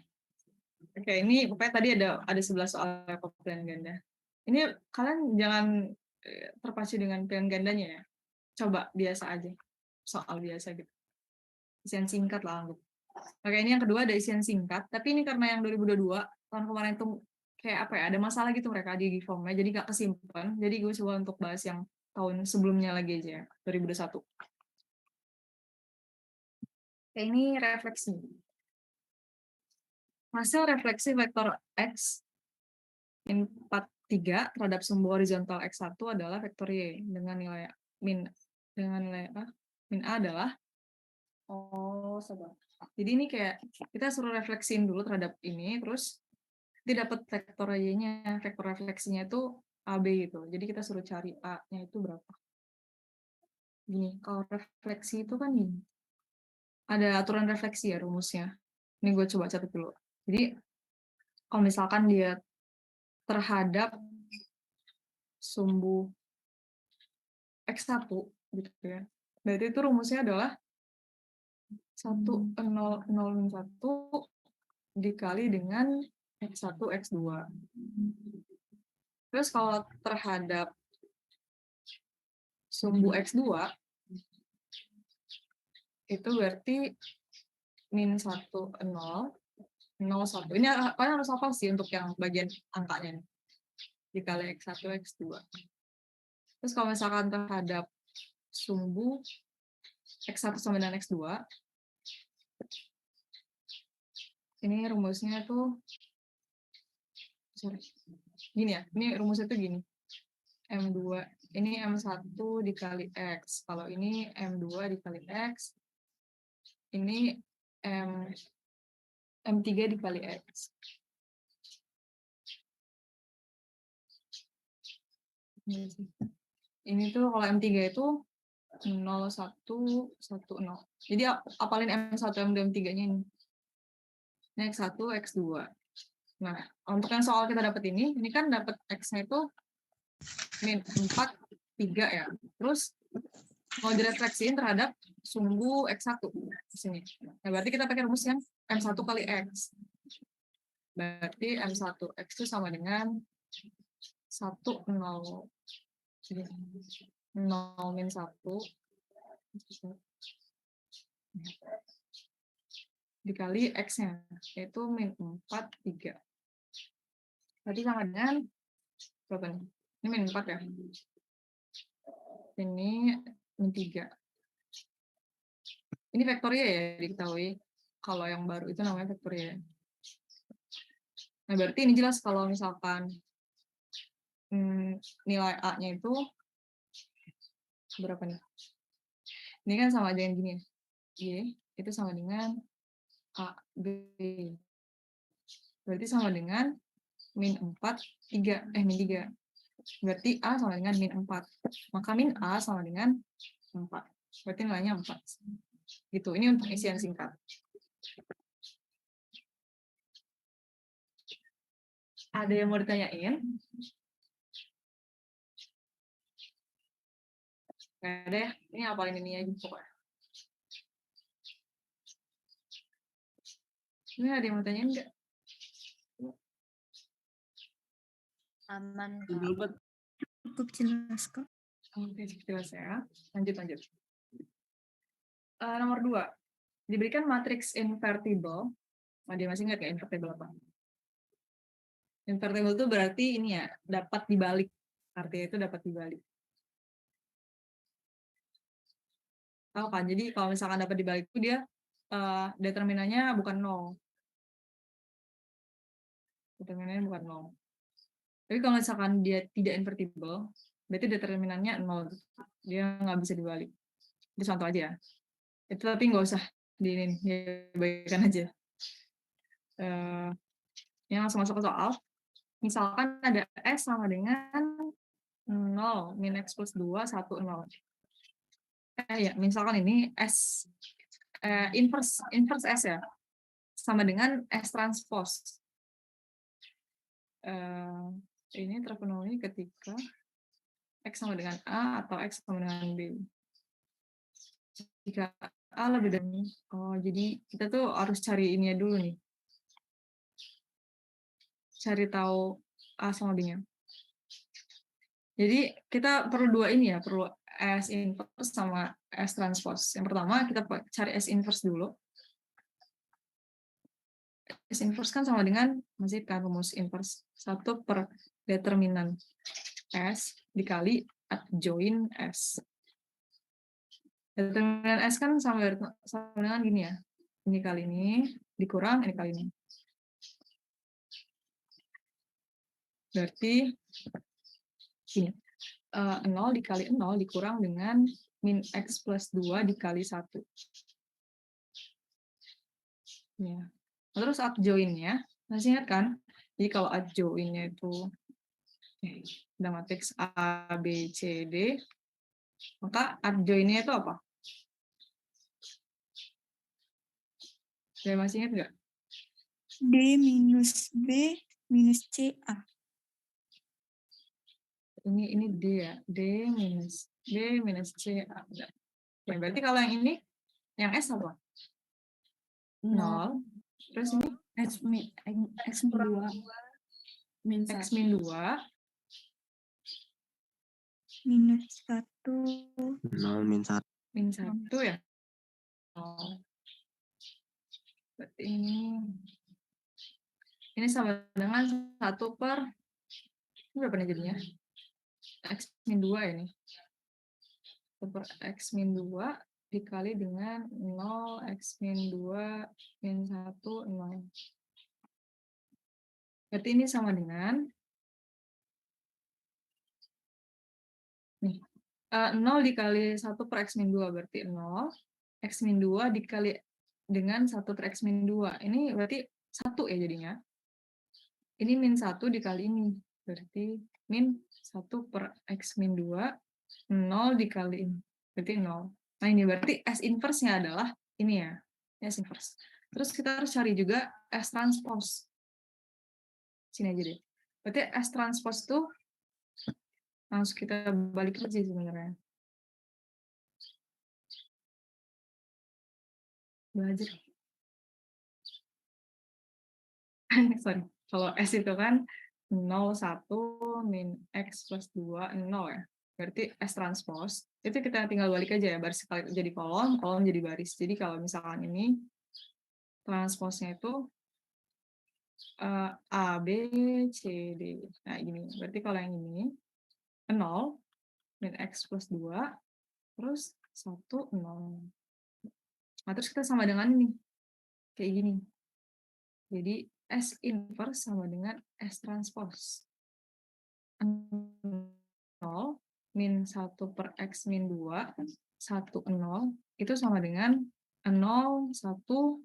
S1: Oke, ini pokoknya tadi ada 11 soal pilihan ganda. Ini kalian jangan terpacu dengan pilihan gandanya ya. Coba biasa aja. Soal biasa gitu. Isian singkat lah. Gitu. Oke, ini yang kedua ada isian singkat. Tapi ini karena yang 2022, tahun kemarin tuh kayak apa ya, ada masalah gitu mereka di formnya, jadi gak kesimpan. Jadi gue coba untuk bahas yang tahun sebelumnya lagi aja ya, 2021. Oke, ini refleksi. Hasil refleksi vektor X min 43 terhadap sumbu horizontal X1 adalah vektor Y dengan nilai min A adalah jadi ini kayak kita suruh refleksiin dulu terhadap ini, terus kita dapat vektor Y-nya, vektor refleksinya itu AB gitu. Jadi kita suruh cari A-nya itu berapa. Gini, kalau refleksi itu kan gini. Ada aturan refleksi ya rumusnya. Ini gue coba catat dulu. Jadi kalau misalkan dia terhadap sumbu X1 gitu ya. Berarti itu rumusnya adalah 1 dikali dengan X1 X2. Terus kalau terhadap sumbu X2 itu berarti min 1 0 1. Ini kalian harus hafal sih untuk yang bagian angkanya nih. Dikali X1 X2. Terus kalau misalkan terhadap sumbu X1 sama dengan X2, ini rumusnya tuh gini ya, ini rumusnya tuh gini. M2, ini M1 dikali X. Kalau ini M2 dikali X, ini M3 dikali X. Ini tuh kalau M3 itu 0, 1, 1, 0. Jadi apalin M1, M2, M3-nya ini. Ini X1, X2. Nah, untuk yang soal kita dapat ini kan dapat X-nya itu min 4, 3 ya. Terus mau direfleksiin terhadap sumbu X1 di sini. Nah, berarti kita pakai rumus yang M1 kali X. Berarti M1 X itu sama dengan 1, 0. Jadi 0 min 1 dikali X-nya, yaitu min 4, 3. Berarti sama dengan berapa nih? Ini min 4 ya? Ini min 3. Ini vektornya ya, diketahui. Kalau yang baru itu namanya vektornya. Nah, berarti ini jelas kalau misalkan nilai A-nya itu berapa nih? Ini kan sama aja yang gini ya. Y itu sama dengan A, B. Berarti sama dengan min 4, 3. Min 3. Berarti A sama dengan min 4. Maka min A sama dengan 4. Berarti nilainya 4. Gitu. Ini untuk isian singkat. Ada yang mau ditanyain? Nggak ada ya? Ini apalin ini aja pokoknya. Ini ada yang mau tanyain nggak?
S5: Aman.
S2: Cukup jelas kok.
S1: Oke, jelas ya. Lanjut. Nomor 2. Diberikan matriks invertible. Dia masih ingat ya invertible apa? Invertible itu berarti ini ya, dapat dibalik. Artinya itu dapat dibalik. Tahu kan? Jadi kalau misalkan dapat dibalik itu dia determinannya bukan 0. Determinannya bukan 0. Tapi kalau misalkan dia tidak invertible, berarti determinannya 0. Dia nggak bisa dibalik. Itu contoh aja ya. Itu tapi nggak usah dibalikan aja. Yang langsung masuk ke soal. Misalkan ada S sama dengan 0, min X plus 2, 1, 0. Ya, misalkan ini S inverse S ya, sama dengan S transpose. Ini terpenuhi ketika X sama dengan A atau X sama dengan B. Jika A lebih dari jadi kita tuh harus cari ini dulu nih. Cari tahu A sama B-nya. Jadi kita perlu dua ini ya, perlu S inverse sama S transpose. Yang pertama kita cari S inverse dulu. S inverse kan sama dengan, masih kan rumus inverse, 1 per determinan S dikali adjoin S. Determinan S kan sama dengan gini ya. Ini kali ini dikurang, ini kali ini. Berarti gini, 0 dikali 0 dikurang dengan min X plus 2 dikali 1. Ya. Terus adjoin-nya, masih ingat kan? Jadi kalau adjoin-nya itu ada matriks A, B, C, D, maka adjoin-nya itu apa? Saya masih ingat nggak?
S2: D minus B minus C A.
S1: Ini D ya, D minus B minus C A. Ya, berarti kalau yang ini, yang S apa? 0. Terus ini
S4: X min 2 min
S1: X
S4: 1.
S1: min 2
S2: Minus 1.
S3: 0 min 1.
S1: min 1 ya. Berarti ini sama dengan 1 per, ini berapa nih jadinya? X min 2 ini. 1 per X min 2 dikali dengan 0, X min 2, min 1, 0. Berarti ini sama dengan nih, 0 dikali 1 per X min 2, berarti 0. X min 2 dikali dengan 1 per X min 2. Ini berarti 1 ya jadinya. Ini min 1 dikali ini. Berarti min 1 per X min 2 0 dikaliin. Berarti 0. Nah ini berarti S inverse-nya adalah ini ya. S inverse. Terus kita harus cari juga S transpose. Sini aja deh. Berarti S transpose itu langsung kita balik aja sebenarnya. Belajar. Sorry. Kalau S itu kan 0, 1, min X plus 2, 0 ya. Berarti S transpose, itu kita tinggal balik aja ya, baris sekali jadi kolom, kolom jadi baris. Jadi kalau misalkan ini, transpose-nya itu A, B, C, D. Nah, gini. Berarti kalau yang ini, 0, min X plus 2, terus 1, 0. Nah, terus kita sama dengan ini. Kayak gini. Jadi, S inverse sama dengan S transpose. 0, min 1 per X min 2, 1, 0, itu sama dengan 0, 1,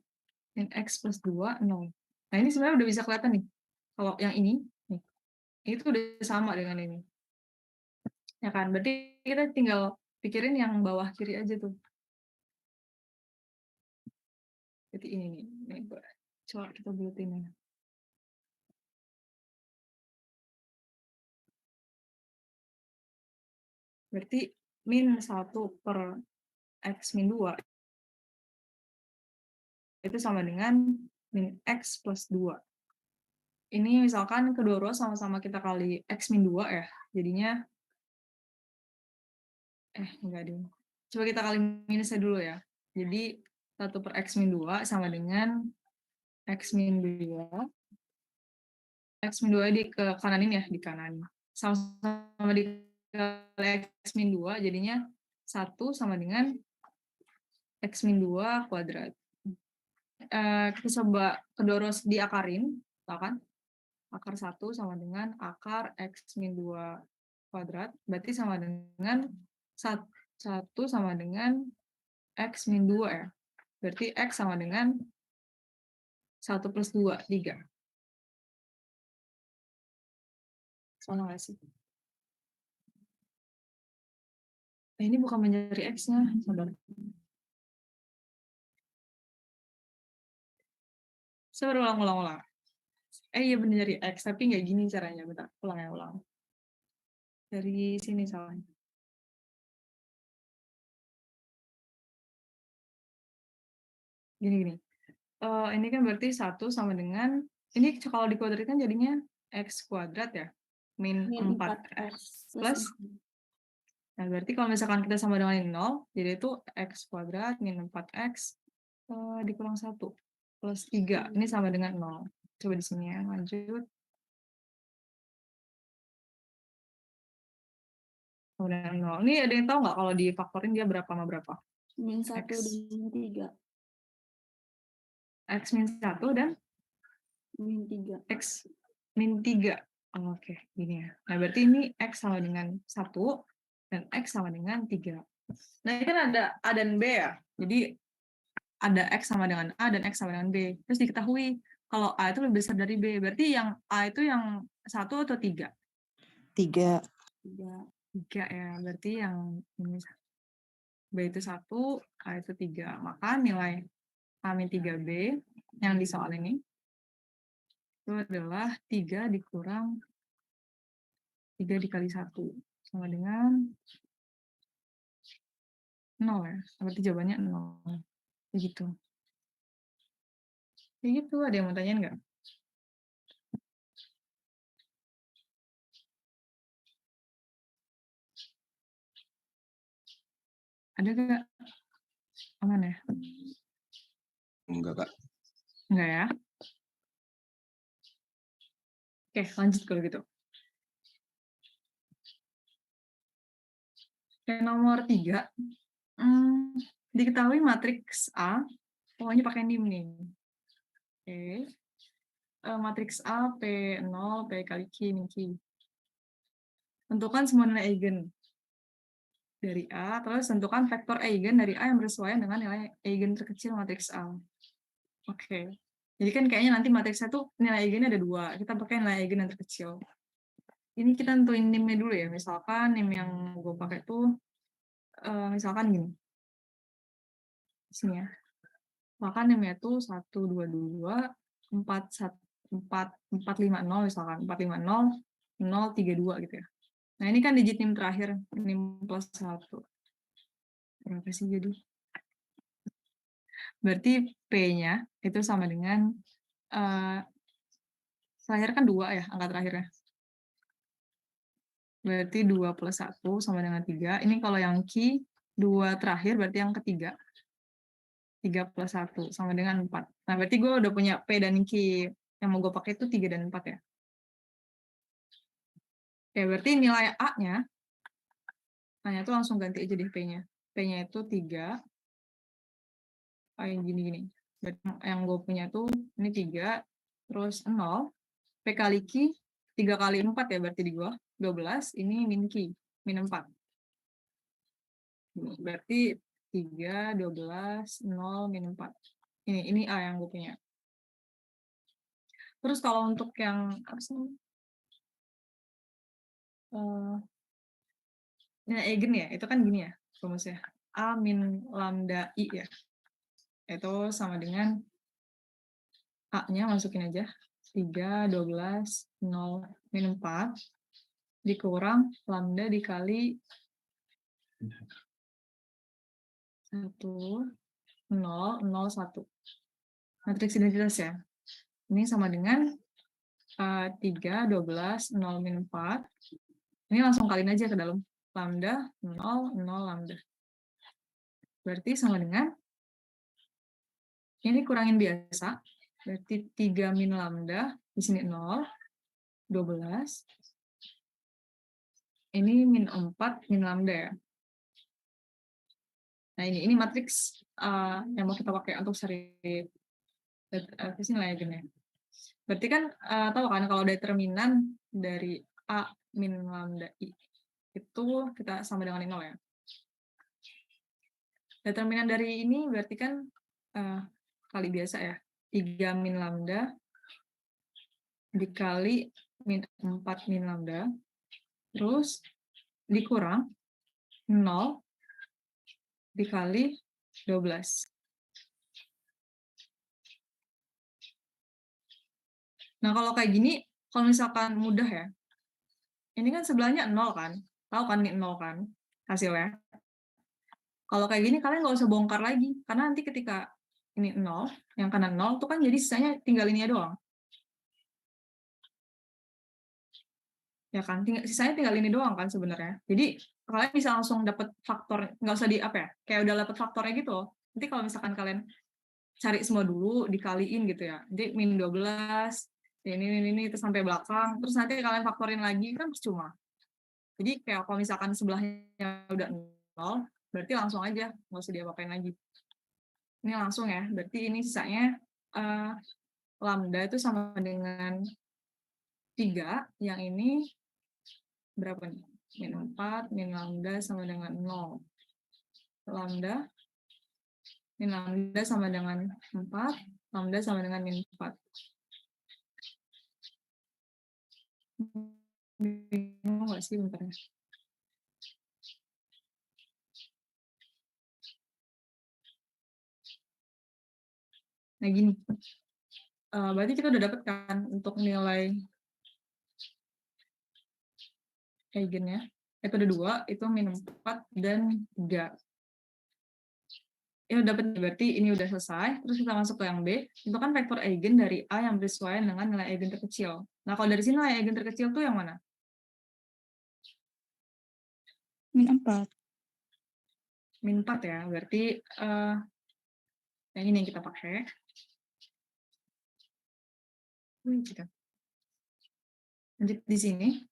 S1: min X plus 2, 0. Nah, ini sebenarnya udah bisa kelihatan nih. Kalau yang ini, nih, itu udah sama dengan ini. Ya kan? Berarti kita tinggal pikirin yang bawah kiri aja tuh. Berarti ini nih. Nih, coba kita buletin ya. Berarti min 1 per X min 2 itu sama dengan min X plus 2. Ini misalkan kedua row sama-sama kita kali X min 2 ya. Jadinya, enggak deh. Coba kita kali minusnya dulu ya. Jadi 1 per X min 2 sama dengan X min 2. X min 2 di ke kanan ini ya, di kanan. Sama-sama dikali X min 2, jadinya 1 sama dengan X min 2 kuadrat. Kita coba kedua row diakarin, kan? Akar 1 sama dengan akar X min 2 kuadrat, berarti sama dengan 1 sama dengan X min 2 ya. Berarti X sama dengan 1 plus 2, 3. Sama nggak sih? Ini bukan mencari X-nya, saudara. Saya berulang-ulang. Iya benar dari X, tapi nggak gini caranya. Bentar, ulang. Dari sini salahnya. Gini. Ini kan berarti 1 sama dengan, ini kalau dikuadratkan jadinya X kuadrat ya, min 4X plus. Nah, berarti kalau misalkan kita sama dengan 0, jadi itu X kuadrat min 4X dikurang 1 plus 3. Ini sama dengan 0. Coba di sini ya, lanjut. Kemudian 0. Ini ada yang tahu nggak kalau difaktorin dia berapa sama berapa?
S4: Min 1 dan 3.
S1: X min 1 dan?
S4: Min 3.
S1: X min 3. Oh, oke, gini ya. Nah, berarti ini X sama dengan 1 dan X sama dengan 3. Nah, ini kan ada A dan B ya. Jadi, ada X sama dengan A dan X sama dengan B. Terus diketahui kalau A itu lebih besar dari B. Berarti yang A itu yang 1 atau 3?
S7: 3.
S1: 3 ya. Berarti yang ini B itu 1, A itu 3. Maka nilai A min 3B yang di soal ini itu adalah 3 dikurang 3 dikali 1 sama dengan 0 ya. Berarti jawabannya 0. Begitu. Begitu, ada yang mau tanyain nggak? Ada nggak? Aman ya?
S6: Enggak, Kak.
S1: Enggak ya? Oke, lanjut kalau gitu. Oke, nomor 3. Diketahui matriks A, pokoknya pakai nim nih. Oke. Matriks A, P0, P kali Q, min Q. Tentukan semua nilai eigen dari A, terus tentukan vektor eigen dari A yang bersesuaian dengan nilai eigen terkecil matriks A. Oke. Jadi kan kayaknya nanti matriks A tuh nilai eigennya ada 2. Kita pakai nilai eigen yang terkecil. ini kita tentuin NIM-nya dulu ya. Misalkan NIM yang gue pakai tuh, misalkan gini. Sini ya. Misalkan NIM-nya tuh 122-450 misalkan. 450-032 gitu ya. Nah ini kan digit NIM terakhir, NIM plus 1. Berapa sih jadi? Berarti P-nya itu sama dengan, terakhir kan 2 ya, angka terakhirnya. Berarti 2 plus 1 sama dengan 3. Ini kalau yang Q, 2 terakhir berarti yang ketiga. 3 plus 1 sama dengan 4. Nah, berarti gue udah punya P dan Q. Yang mau gue pakai itu 3 dan 4 ya. Oke, berarti nilai A-nya, A-nya itu langsung ganti aja deh P-nya. P-nya itu 3. Kayak gini-gini. Yang gue punya tuh ini 3, terus 0. P kali Q, 3 kali 4 ya berarti di gue. 12, ini min Q, min 4. Berarti 3, 12, 0, min 4. Ini A yang gue punya. Terus kalau untuk yang, apa sih? Nah, eigen ya, itu kan gini ya, rumusnya. A min lambda I ya. Itu sama dengan A-nya masukin aja. 3, 12, 0, min 4. Dikurang lambda dikali 1, 0, 0, 1. Matriks identitas ya. Ini sama dengan 3, 12, 0, min 4. Ini langsung kaliin aja ke dalam. Lambda, 0, 0, lambda. Berarti sama dengan, ini kurangin biasa. Berarti 3 min lambda, di sini 0, 12. Ini min 4, min lambda ya. Nah ini matriks yang mau kita pakai untuk cari nilai eigennya. Berarti kan tahu kan kalau determinan dari A min lambda I itu kita sama dengan 0 ya. Determinan dari ini berarti kan kali biasa ya. 3 min lambda dikali min 4 min lambda. Terus dikurang 0 dikali 12. Nah, kalau kayak gini, kalau misalkan mudah ya, ini kan sebelahnya 0 kan? Tahu kan ini 0 kan hasilnya? Kalau kayak gini, kalian nggak usah bongkar lagi. Karena nanti ketika ini 0, yang kanan 0, itu kan jadi sisanya tinggal ini doang. Ya kan? Sisanya tinggal ini doang kan sebenarnya. Jadi, kalian bisa langsung dapat faktor, nggak usah di apa ya, kayak udah dapat faktornya gitu loh. Nanti kalau misalkan kalian cari semua dulu, dikaliin gitu ya. Nanti min 12, ini itu sampai belakang, terus nanti kalian faktorin lagi, kan percuma. Jadi kayak kalau misalkan sebelahnya udah 0, berarti langsung aja, nggak usah diapain lagi. Ini langsung ya, berarti ini sisanya lambda itu sama dengan 3, yang ini berapa nih? Min 4, min lambda sama dengan 0. Lambda, min lambda sama dengan 4, lambda sama dengan min 4. Bingung nggak sih bentar ya? Nah gini, berarti kita udah dapat kan untuk nilai eigennya. Itu ada 2, itu min 4 dan 3. Ya udah dapat, berarti ini udah selesai. Terus kita masuk ke yang B, itu kan vektor eigen dari A yang bersesuaian dengan nilai eigen terkecil. Nah kalau dari sini nilai eigen terkecil tuh yang mana?
S2: Min 4.
S1: Min 4 ya, berarti yang ini yang kita pakai. Lanjut di sini.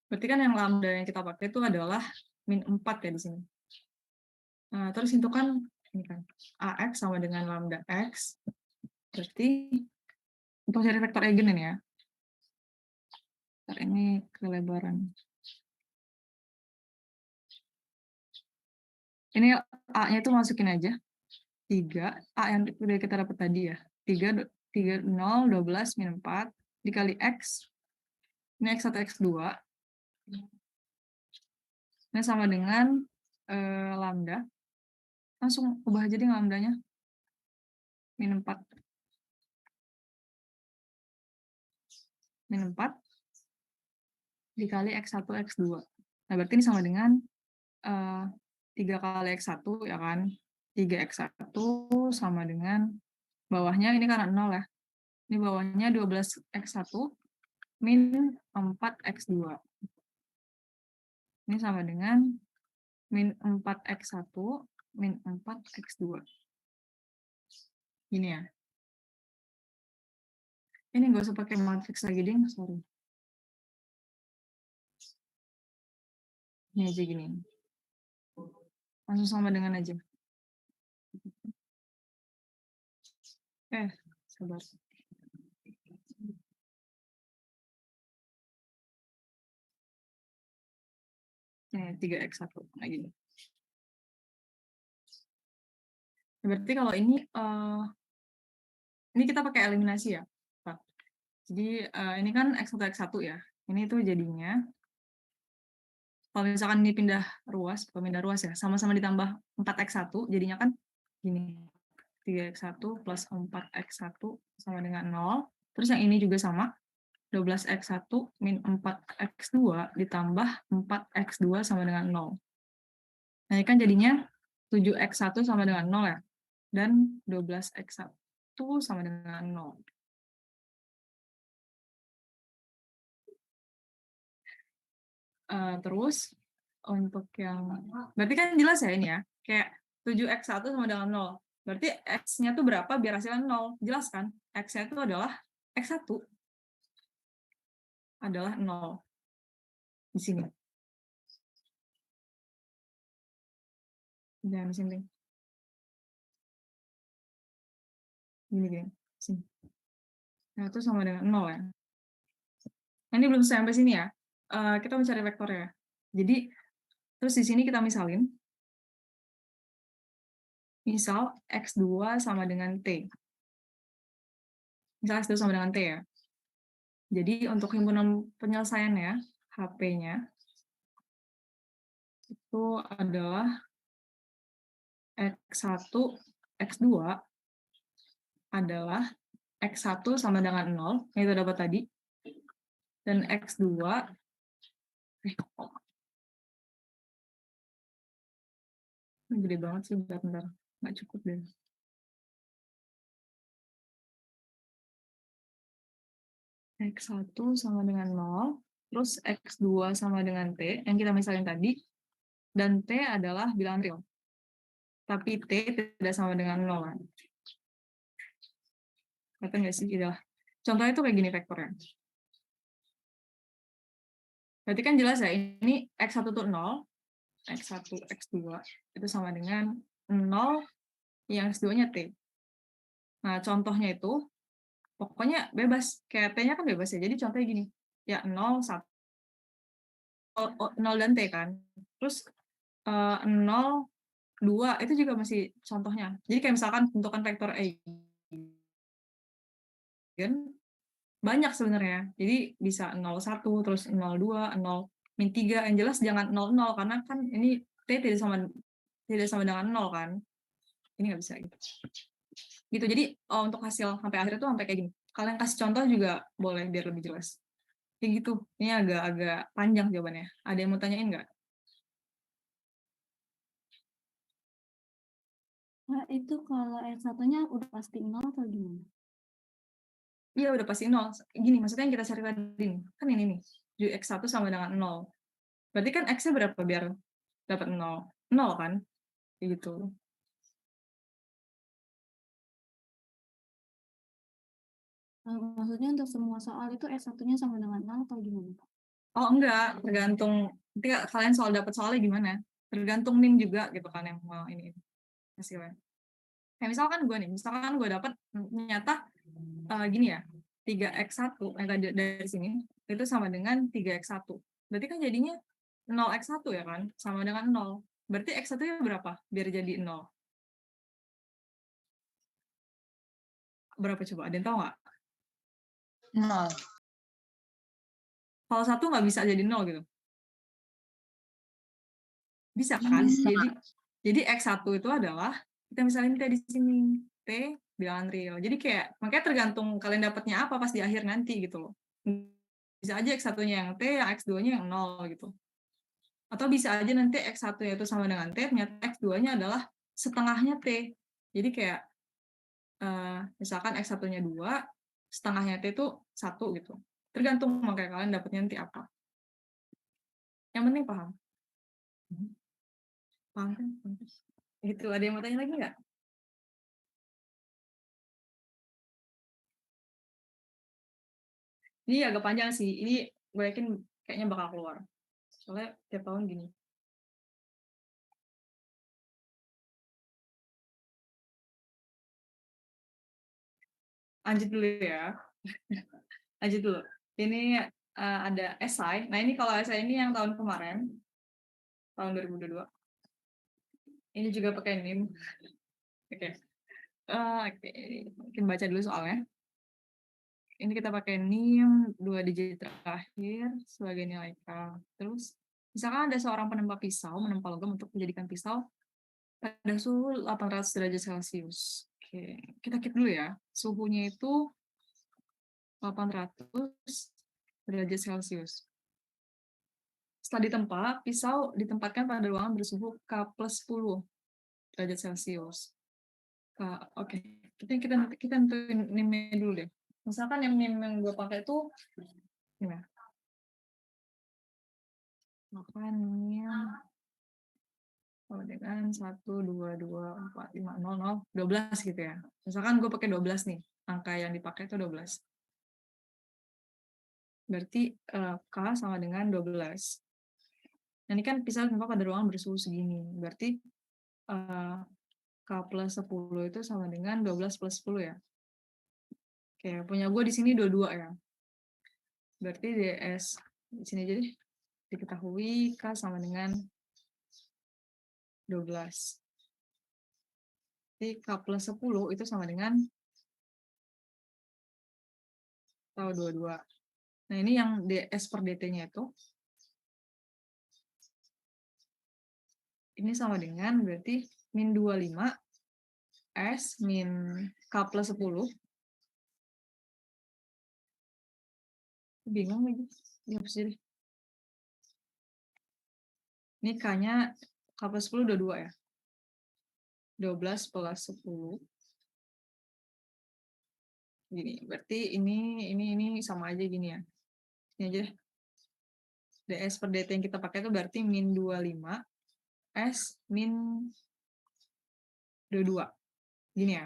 S1: Berarti kan yang lambda yang kita pakai itu adalah min 4 ya di sini. Nah, terus itu kan ini kan AX sama dengan lambda X. Berarti untuk cari vektor eigen ini ya. Ini kelebaran. Ini A-nya itu masukin aja. 3, A yang udah kita dapat tadi ya. 3, 0, 12, min 4, dikali X, Ini X1, X2. Ini sama dengan lambda. Langsung ubah aja deh lambdanya. Min 4. Min 4 dikali X1, X2. Nah, berarti ini sama dengan 3 kali X1, ya kan? 3X1 sama dengan bawahnya, ini karena 0 ya. Ini bawahnya 12X1 min 4X2. Ini sama dengan min 4X1 min 4X2. Gini ya. Ini nggak usah pakai matriks lagi, ding. Sorry. Ini aja gini. Langsung sama dengan aja. Sabar. Ini 3X1. Nah, gini. Berarti kalau ini kita pakai eliminasi ya. Jadi ini kan X1, X1 ya. Ini tuh jadinya, kalau misalkan ini pindah ruas ya, sama-sama ditambah 4X1, jadinya kan gini. 3X1 plus 4X1 sama dengan 0. Terus yang ini juga sama. 12X1 min 4X2 ditambah 4X2 sama dengan 0. Nah, ini kan jadinya 7X1 sama dengan 0 ya. Dan 12X1 sama dengan 0. Terus untuk yang berarti kan jelas ya ini ya, kayak 7X1 sama dengan 0. Berarti X-nya tuh berapa biar hasilnya 0. Jelas kan? X-nya itu adalah X1 adalah 0 di sini. Jangan di sini. Gini. Sini. Nah, itu sama dengan 0 ya. Nah, ini belum sampai sini ya. Kita mencari vektor ya. Jadi, terus di sini kita misalin. Misal, X2 sama dengan T. Misal X2 sama dengan T ya. Jadi, untuk himpunan penyelesaiannya, HP-nya, itu adalah X1, X2 adalah X1 sama dengan 0, yang kita dapat tadi. Dan X2, ini gede banget sih, bentar. Nggak cukup deh. X1 sama dengan 0, terus X2 sama dengan T, yang kita misalin tadi, dan T adalah bilangan real. Tapi T tidak sama dengan 0. Kan? Kata nggak sih? Gitu. Contohnya itu kayak gini vektornya. Berarti kan jelas ya, ini X1 itu 0, X1, X2 itu sama dengan 0, yang X2-nya T. Nah, contohnya itu, pokoknya bebas. Kayak T-nya kan bebas ya. Jadi contohnya gini, ya 0, 1, 0 dan T kan. Terus 0, 2, itu juga masih contohnya. Jadi kayak misalkan bentukan vektor eigen, banyak sebenarnya. Jadi bisa 0,1, terus 0,2, 0, min 3. Yang jelas jangan 0,0, karena kan ini T tidak sama dengan 0 kan. Ini nggak bisa gitu. Gitu, jadi untuk hasil sampai akhir itu sampai kayak gini. Kalian kasih contoh juga boleh biar lebih jelas. Kayak gitu. Ini agak panjang jawabannya. Ada yang mau tanyain nggak?
S4: Nah, itu kalau S1-nya udah pasti 0 atau gimana?
S1: Iya, udah pasti 0. Gini, maksudnya yang kita cari tadi nih. Kan ini nih. X1 sama dengan 0. Berarti kan X-nya berapa biar dapat 0? 0 kan? Kayak gitu.
S4: Maksudnya untuk semua soal itu S1-nya sama dengan 0 atau gimana?
S1: Oh, enggak. Tergantung. Nanti kalian soal dapat soalnya gimana. Tergantung NIM juga gitu kan yang mau ini hasilnya. Kayak misalkan gue dapat nyata gini ya, 3X1 dari sini itu sama dengan 3X1. Berarti kan jadinya 0X1 ya kan, sama dengan 0. Berarti X1-nya berapa biar jadi 0? Berapa coba? Ada yang tahu nggak?
S5: 0.
S1: Kalau 1 nggak bisa jadi 0 gitu. Bisa kan? Jadi X1 itu adalah, kita misalnya T di sini, T bilangan real. Jadi kayak, makanya tergantung kalian dapatnya apa pas di akhir nanti gitu loh. Bisa aja X1-nya yang T, yang X2-nya yang 0 gitu. Atau bisa aja nanti X1-nya itu sama dengan T, ternyata X2-nya adalah setengahnya T. Jadi kayak, misalkan X1-nya 2, setengahnya T itu 1 gitu. Tergantung makanya kalian dapatnya nanti apa. Yang penting paham. Paham kan? Gitu, ada yang mau tanya lagi nggak? Ini agak panjang sih, ini gue yakin kayaknya bakal keluar. Soalnya tiap tahun gini. Lanjut dulu ya. Lanjut dulu. Ini ada esai. Nah ini kalau esai ini yang tahun kemarin, tahun 2022. Ini juga pakai NIM. Oke. Oke. Mungkin baca dulu soalnya. Ini kita pakai NIM 2 digit terakhir sebagai nilai K. Terus, misalkan ada seorang penempa pisau menempa logam untuk menjadikan pisau pada suhu 800 derajat Celcius. Oke, kita keep dulu ya. Suhunya itu 800 derajat Celcius. Setelah ditempa, pisau ditempatkan pada ruangan bersuhu K+10 derajat Celcius. Oke, kita nentuin NIM-nya dulu deh. Misalkan yang NIM yang gue pakai itu gimana? Maka NIM dengan 1, 2, 2, 4, 5, 0, 0, 12 gitu ya. Misalkan gue pakai 12 nih, angka yang dipakai itu 12. Berarti K sama dengan 12. Nah, ini kan pisau tempat pada ruangan bersuhu segini. Berarti K plus 10 itu sama dengan 12 plus 10 ya. Oke, punya gue di sini 22 ya. Berarti DS di sini jadi diketahui K sama dengan 12. Jadi K plus 10 itu sama dengan tahu 22. Nah, ini yang DS per DT-nya itu. Ini sama dengan berarti min 25 S min K plus 10. Bingung lagi. Dihapus jadi. Ini K-nya K plus 10 udah 2 ya. 12 plus 10. Gini, berarti ini sama aja gini ya. Ini aja deh. DS per DT yang kita pakai itu berarti min 25 S min 22. Gini ya.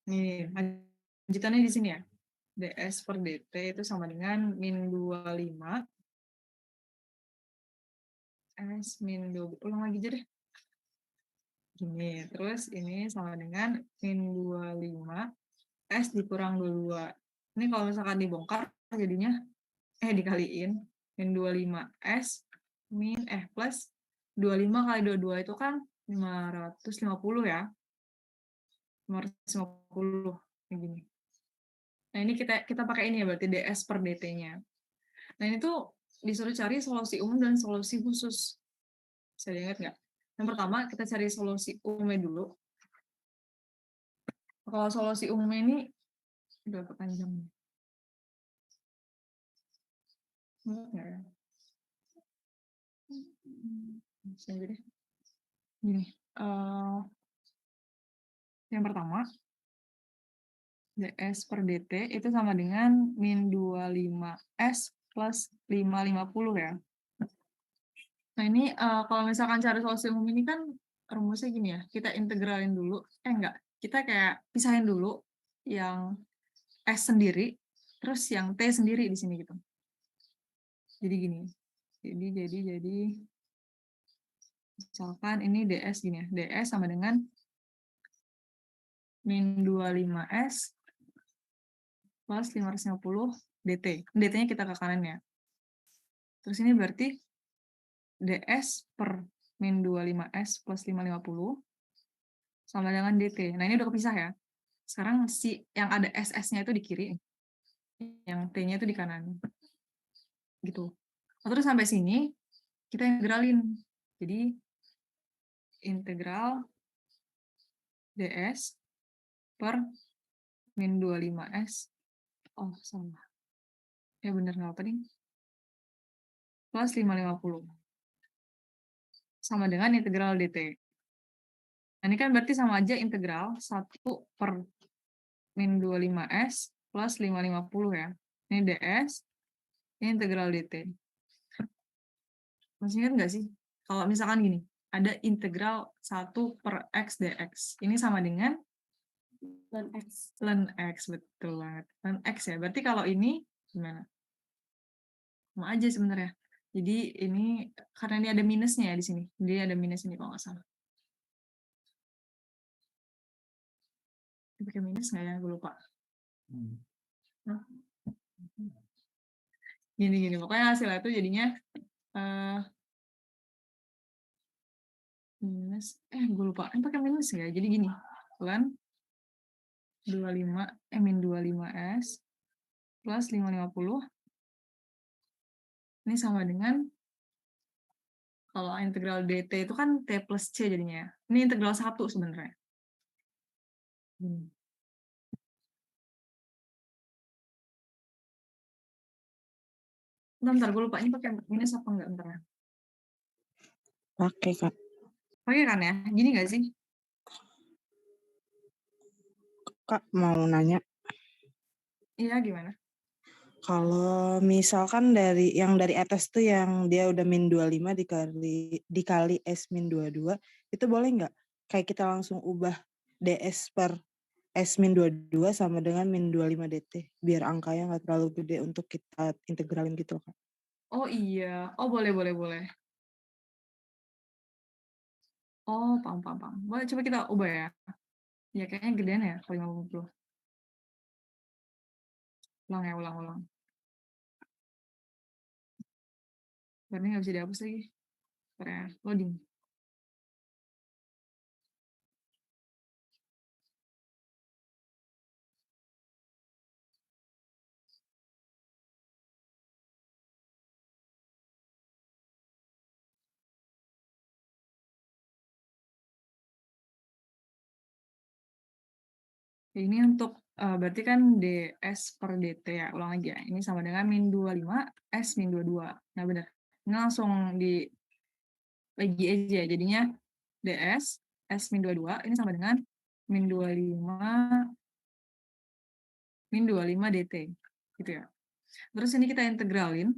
S1: Nih, lanjutannya di sini ya. DS per DT itu sama dengan min 25 S min 20. Ulang lagi aja deh. Gini, terus ini sama dengan min 25 S dikurang 22. Ini kalau misalkan dibongkar jadinya dikaliin min 25 S min plus 25 kali 22 itu kan 550 ya. 550 kayak gini. Nah, ini kita pakai ini ya berarti DS per DT-nya. Nah, ini tuh disuruh cari solusi umum dan solusi khusus. Bisa diingat nggak? Yang pertama, kita cari solusi umumnya dulu. Kalau solusi umumnya ini udah panjang. Enggak ya? Gini. Yang pertama, DS per DT itu sama dengan min 25S plus 550 ya. Nah, ini kalau misalkan cari solusi umum ini kan rumusnya gini ya, kita integralin dulu, enggak, kita kayak pisahin dulu yang S sendiri, terus yang T sendiri di sini gitu. Jadi gini, jadi misalkan ini DS gini ya, DS sama dengan min 25S plus 550 DT. DT-nya kita ke kanan ya. Terus ini berarti DS per min 25S plus 550 sama dengan DT. Nah, ini udah kepisah ya. Sekarang si yang ada SS-nya itu di kiri. Yang T-nya itu di kanan. Gitu. Nah, terus sampai sini kita integralin. Jadi integral ds per min 25s. Oh, salah. Ya bener nggak apa nih? Plus 550. Sama dengan integral dt. Nah, ini kan berarti sama aja integral 1 per min 25s plus 550 ya. Ini ds, ini integral dt. Masih ingat nggak sih? Kalau misalkan gini, ada integral 1 per x dx. Ini sama dengan
S4: Dan X.
S1: ln x, betul banget. Ln x ya. Berarti kalau ini gimana? Sama aja sebenarnya. Jadi ini karena ini ada minusnya ya di sini. Jadi ada minus ini kalau nggak salah. Ini pakai minus nggak ya? Gue lupa. Hah? Gini. Pokoknya hasilnya itu jadinya minus. Gue lupa. Ini pakai minus ya. Jadi gini. Ln 25, min 25s plus 550. Ini sama dengan kalau integral dt itu kan t plus c jadinya. Ini integral 1 sebenarnya. Bentar, gue lupa. Ini pakai minus apa enggak? Bentar ya.
S7: Pakai, Kak.
S1: Pakai kan ya? Gini nggak sih?
S7: Kak, mau nanya.
S1: Iya, gimana?
S7: Kalau misalkan dari atas tuh yang dia udah min 25 dikali S min 22, itu boleh nggak? Kayak kita langsung ubah DS per S min 22 sama dengan min 25 DT. Biar angkanya nggak terlalu gede untuk kita integralin gitu, Kak.
S1: Oh iya. Oh, boleh. Oh, paham. Boleh, coba kita ubah ya. Ya, kayaknya gedean ya, kalau 50. Ulang. Berarti nggak bisa dihapus lagi. Bentar ya, loading. Ini untuk, berarti kan ds per dt ya, ulang lagi ya. Ini sama dengan min 25, s min 22. Nah, benar. Ini langsung dibagi aja. Jadinya ds, s min 22, ini sama dengan min 25 dt. Gitu ya. Terus ini kita integralin.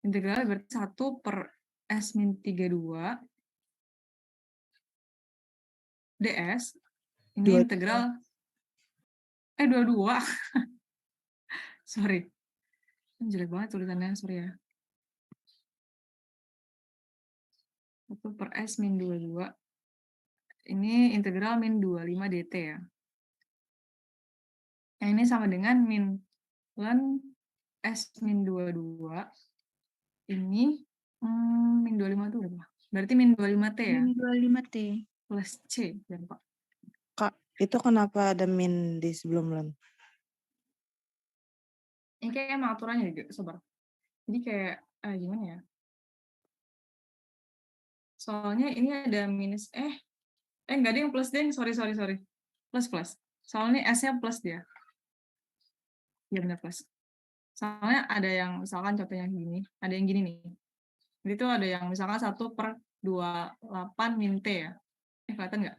S1: Integralnya berarti 1 per s min 32 ds. Ini integral 22. Sorry. Jelek banget tulisannya, sorry ya. 1 per S min 22. Ini integral min 25 dt ya. Yang ini sama dengan min ln S min 22. Ini min 25 itu berapa? Berarti min 25T ya?
S2: Min 25T.
S1: Plus C, ya Pak.
S7: Kak, itu kenapa ada min di sebelum ln?
S1: Ini kayak emang aturannya juga, sabar. Jadi kayak, gimana ya? Soalnya ini ada minus, nggak ada yang plus deh, sorry. Plus. Soalnya S-nya plus dia. Iya benar plus. Soalnya ada yang, misalkan contohnya gini, ada yang gini nih. Jadi itu ada yang misalkan 1 per 28 min T ya. Kelihatan nggak?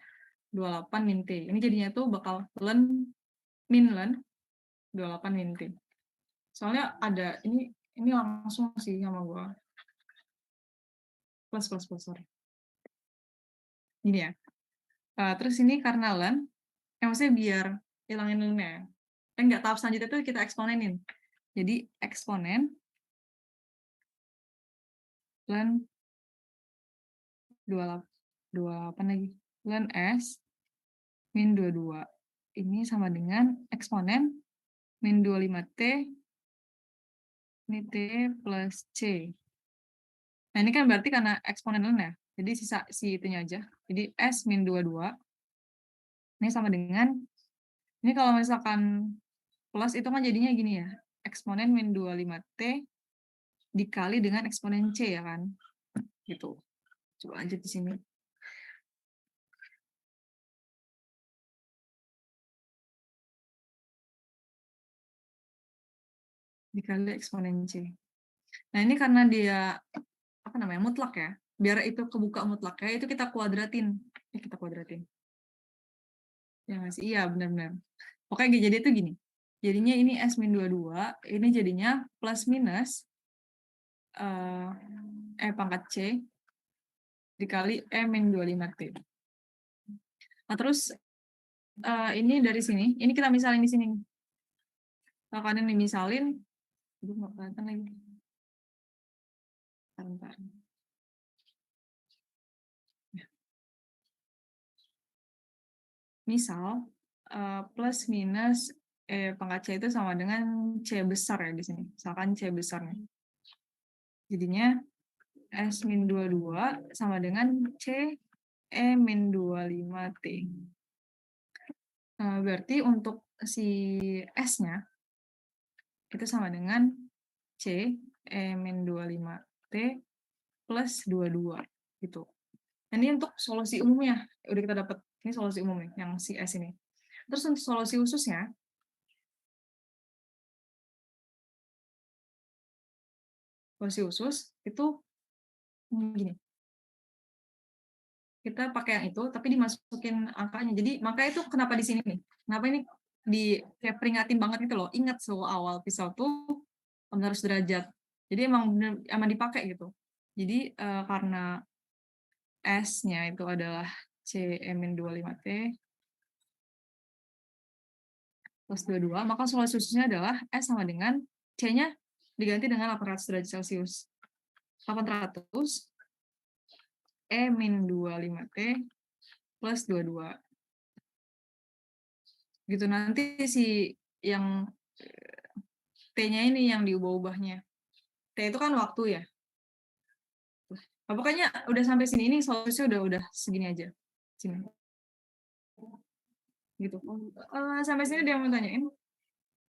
S1: 28 min T. Ini jadinya tuh bakal min ln 28 min T. Soalnya ada, ini langsung sih sama gue. Plus, sorry. Gini ya. Terus ini karena ln, maksudnya biar hilangin ln-nya. Nggak, tahap selanjutnya tuh kita eksponenin. Jadi eksponen ln 28 lagi. Ln S min 22. Ini sama dengan eksponen min 25T ini T plus C. Nah, ini kan berarti karena eksponen ln ya. Jadi sisa si itunya aja. Jadi S min 22 ini sama dengan Ini kalau misalkan plus itu kan jadinya gini ya, eksponen min 25T dikali dengan eksponen C ya kan? Gitu. Coba lanjut di sini. Dikali eksponen C. Nah, ini karena dia apa namanya? Mutlak ya. Biar itu kebuka mutlak ya, itu kita kuadratin. Kita kuadratin. Ya nggak sih? Iya, benar-benar. Pokoknya jadi itu gini. Jadinya ini S-22, ini jadinya plus minus pangkat C dikali E-25T. Nah, terus ini dari sini, ini kita misalin di sini. Kalau kalian dimisalin, aduh nggak kelihatan lagi. Bentar. Misal, plus minus pangkat C itu sama dengan C besar ya di sini. Misalkan C besarnya. Jadinya S-22 sama dengan C E-25T. Berarti untuk si S-nya, itu sama dengan C E-25T plus 22. Gitu. Ini untuk solusi umumnya. Udah kita dapat, ini solusi umumnya, yang si S ini. Terus untuk solusi khususnya, solusi khusus itu gini. Kita pakai yang itu, tapi dimasukin angkanya. Jadi makanya itu kenapa di sini nih? Kenapa ini di kayak peringatin banget gitu loh. Ingat awal pisau tuh harus derajat. Jadi emang dipakai gitu. Jadi karena S-nya itu adalah CM-25T plus 22, maka solusi khususnya adalah S sama dengan C-nya diganti dengan 800 derajat Celcius. 800 E-25T plus 22. Gitu, nanti si yang T-nya ini yang diubah-ubahnya. T itu kan waktu ya. Nah, pokoknya udah sampai sini, ini solusinya udah segini aja. Sini. Gitu. Sampai sini dia mau tanyain?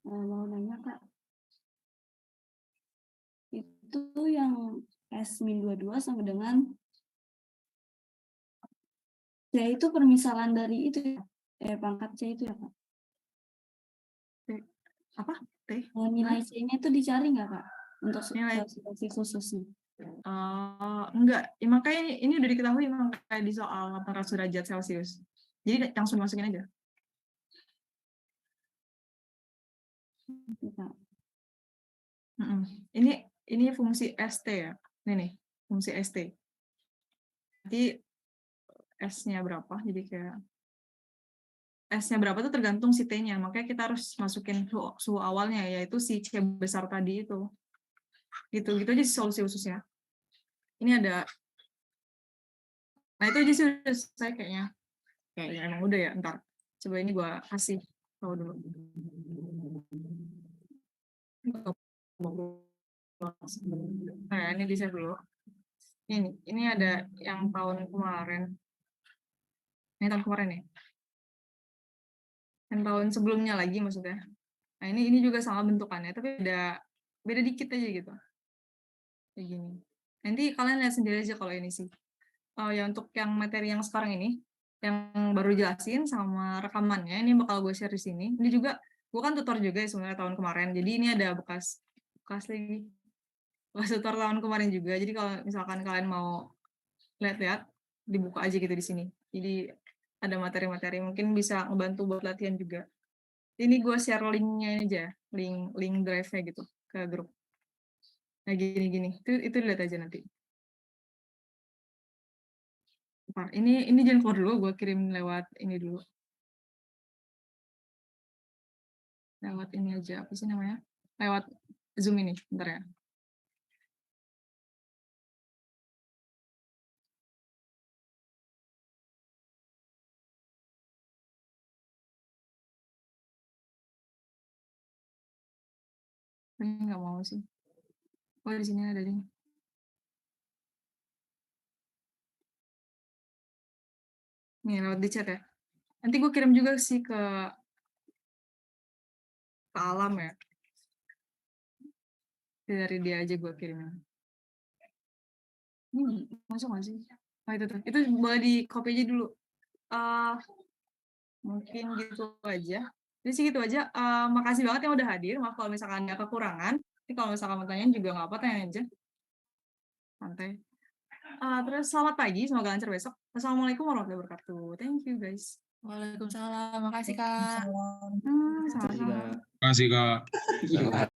S4: Mau nanya Kak, itu yang S-22 sama dengan C itu permisalan dari itu ya, pangkat C itu ya Kak?
S1: Apa? T?
S4: Nilai C-nya itu dicari nggak Kak? Untuk
S1: Nilai
S4: solusi khususnya.
S1: enggak, ya, makanya ini udah diketahui memang kayak di soal 800 derajat Celcius. Jadi langsung masukin aja. Ini fungsi ST ya. Ini nih, fungsi ST. Jadi S-nya berapa? Jadi kayak S-nya berapa itu tergantung si T-nya. Makanya kita harus masukin suhu awalnya, yaitu si C besar tadi itu. Gitu aja solusi khususnya. Ini ada. Nah itu aja sih udah selesai kayaknya. Kayaknya emang udah ya. Ntar coba ini gue kasih tahu dulu. Nah ini di save dulu. Ini ada yang tahun kemarin. Ini tahun kemarin nih. Yang tahun sebelumnya lagi maksudnya. Nah ini juga sama bentukannya, tapi beda dikit aja gitu. Kayak gini. Nanti kalian lihat sendiri aja kalau ini sih. Ya untuk yang materi yang sekarang ini, yang baru jelasin sama rekamannya, ini bakal gue share di sini. Ini juga, gue kan tutor juga ya sebenarnya tahun kemarin, jadi ini ada bekas lagi. Bekas tutor tahun kemarin juga, jadi kalau misalkan kalian mau lihat-lihat, dibuka aja gitu di sini. Jadi ada materi-materi, mungkin bisa ngebantu buat latihan juga. Ini gue share link-nya aja, link drive-nya gitu, ke grup. Nah gini-gini, itu lihat aja nanti. Ini jangan keluar dulu, gue kirim lewat ini dulu. Lewat ini aja, apa sih namanya? Lewat Zoom ini, bentar ya. Ini nggak mau sih. Oh, di sini ada nih. Nih, lewat di chat ya. Nanti gue kirim juga sih ke ke alam ya. Dari dia aja gue kirimin. Ini masuk nggak sih? Oh itu tuh. Itu boleh di copy aja dulu. Mungkin gitu aja. Jadi sih gitu aja. Makasih banget yang udah hadir. Maaf kalau misalkan ada kekurangan. Tapi kalau misalkan mau tanya juga nggak apa, tanya aja. Santai. Terus selamat pagi. Semoga lancar besok. Assalamualaikum warahmatullahi wabarakatuh. Thank you guys.
S8: Waalaikumsalam. Makasih, Kak.
S1: Sama-sama.
S9: Makasih, Kak.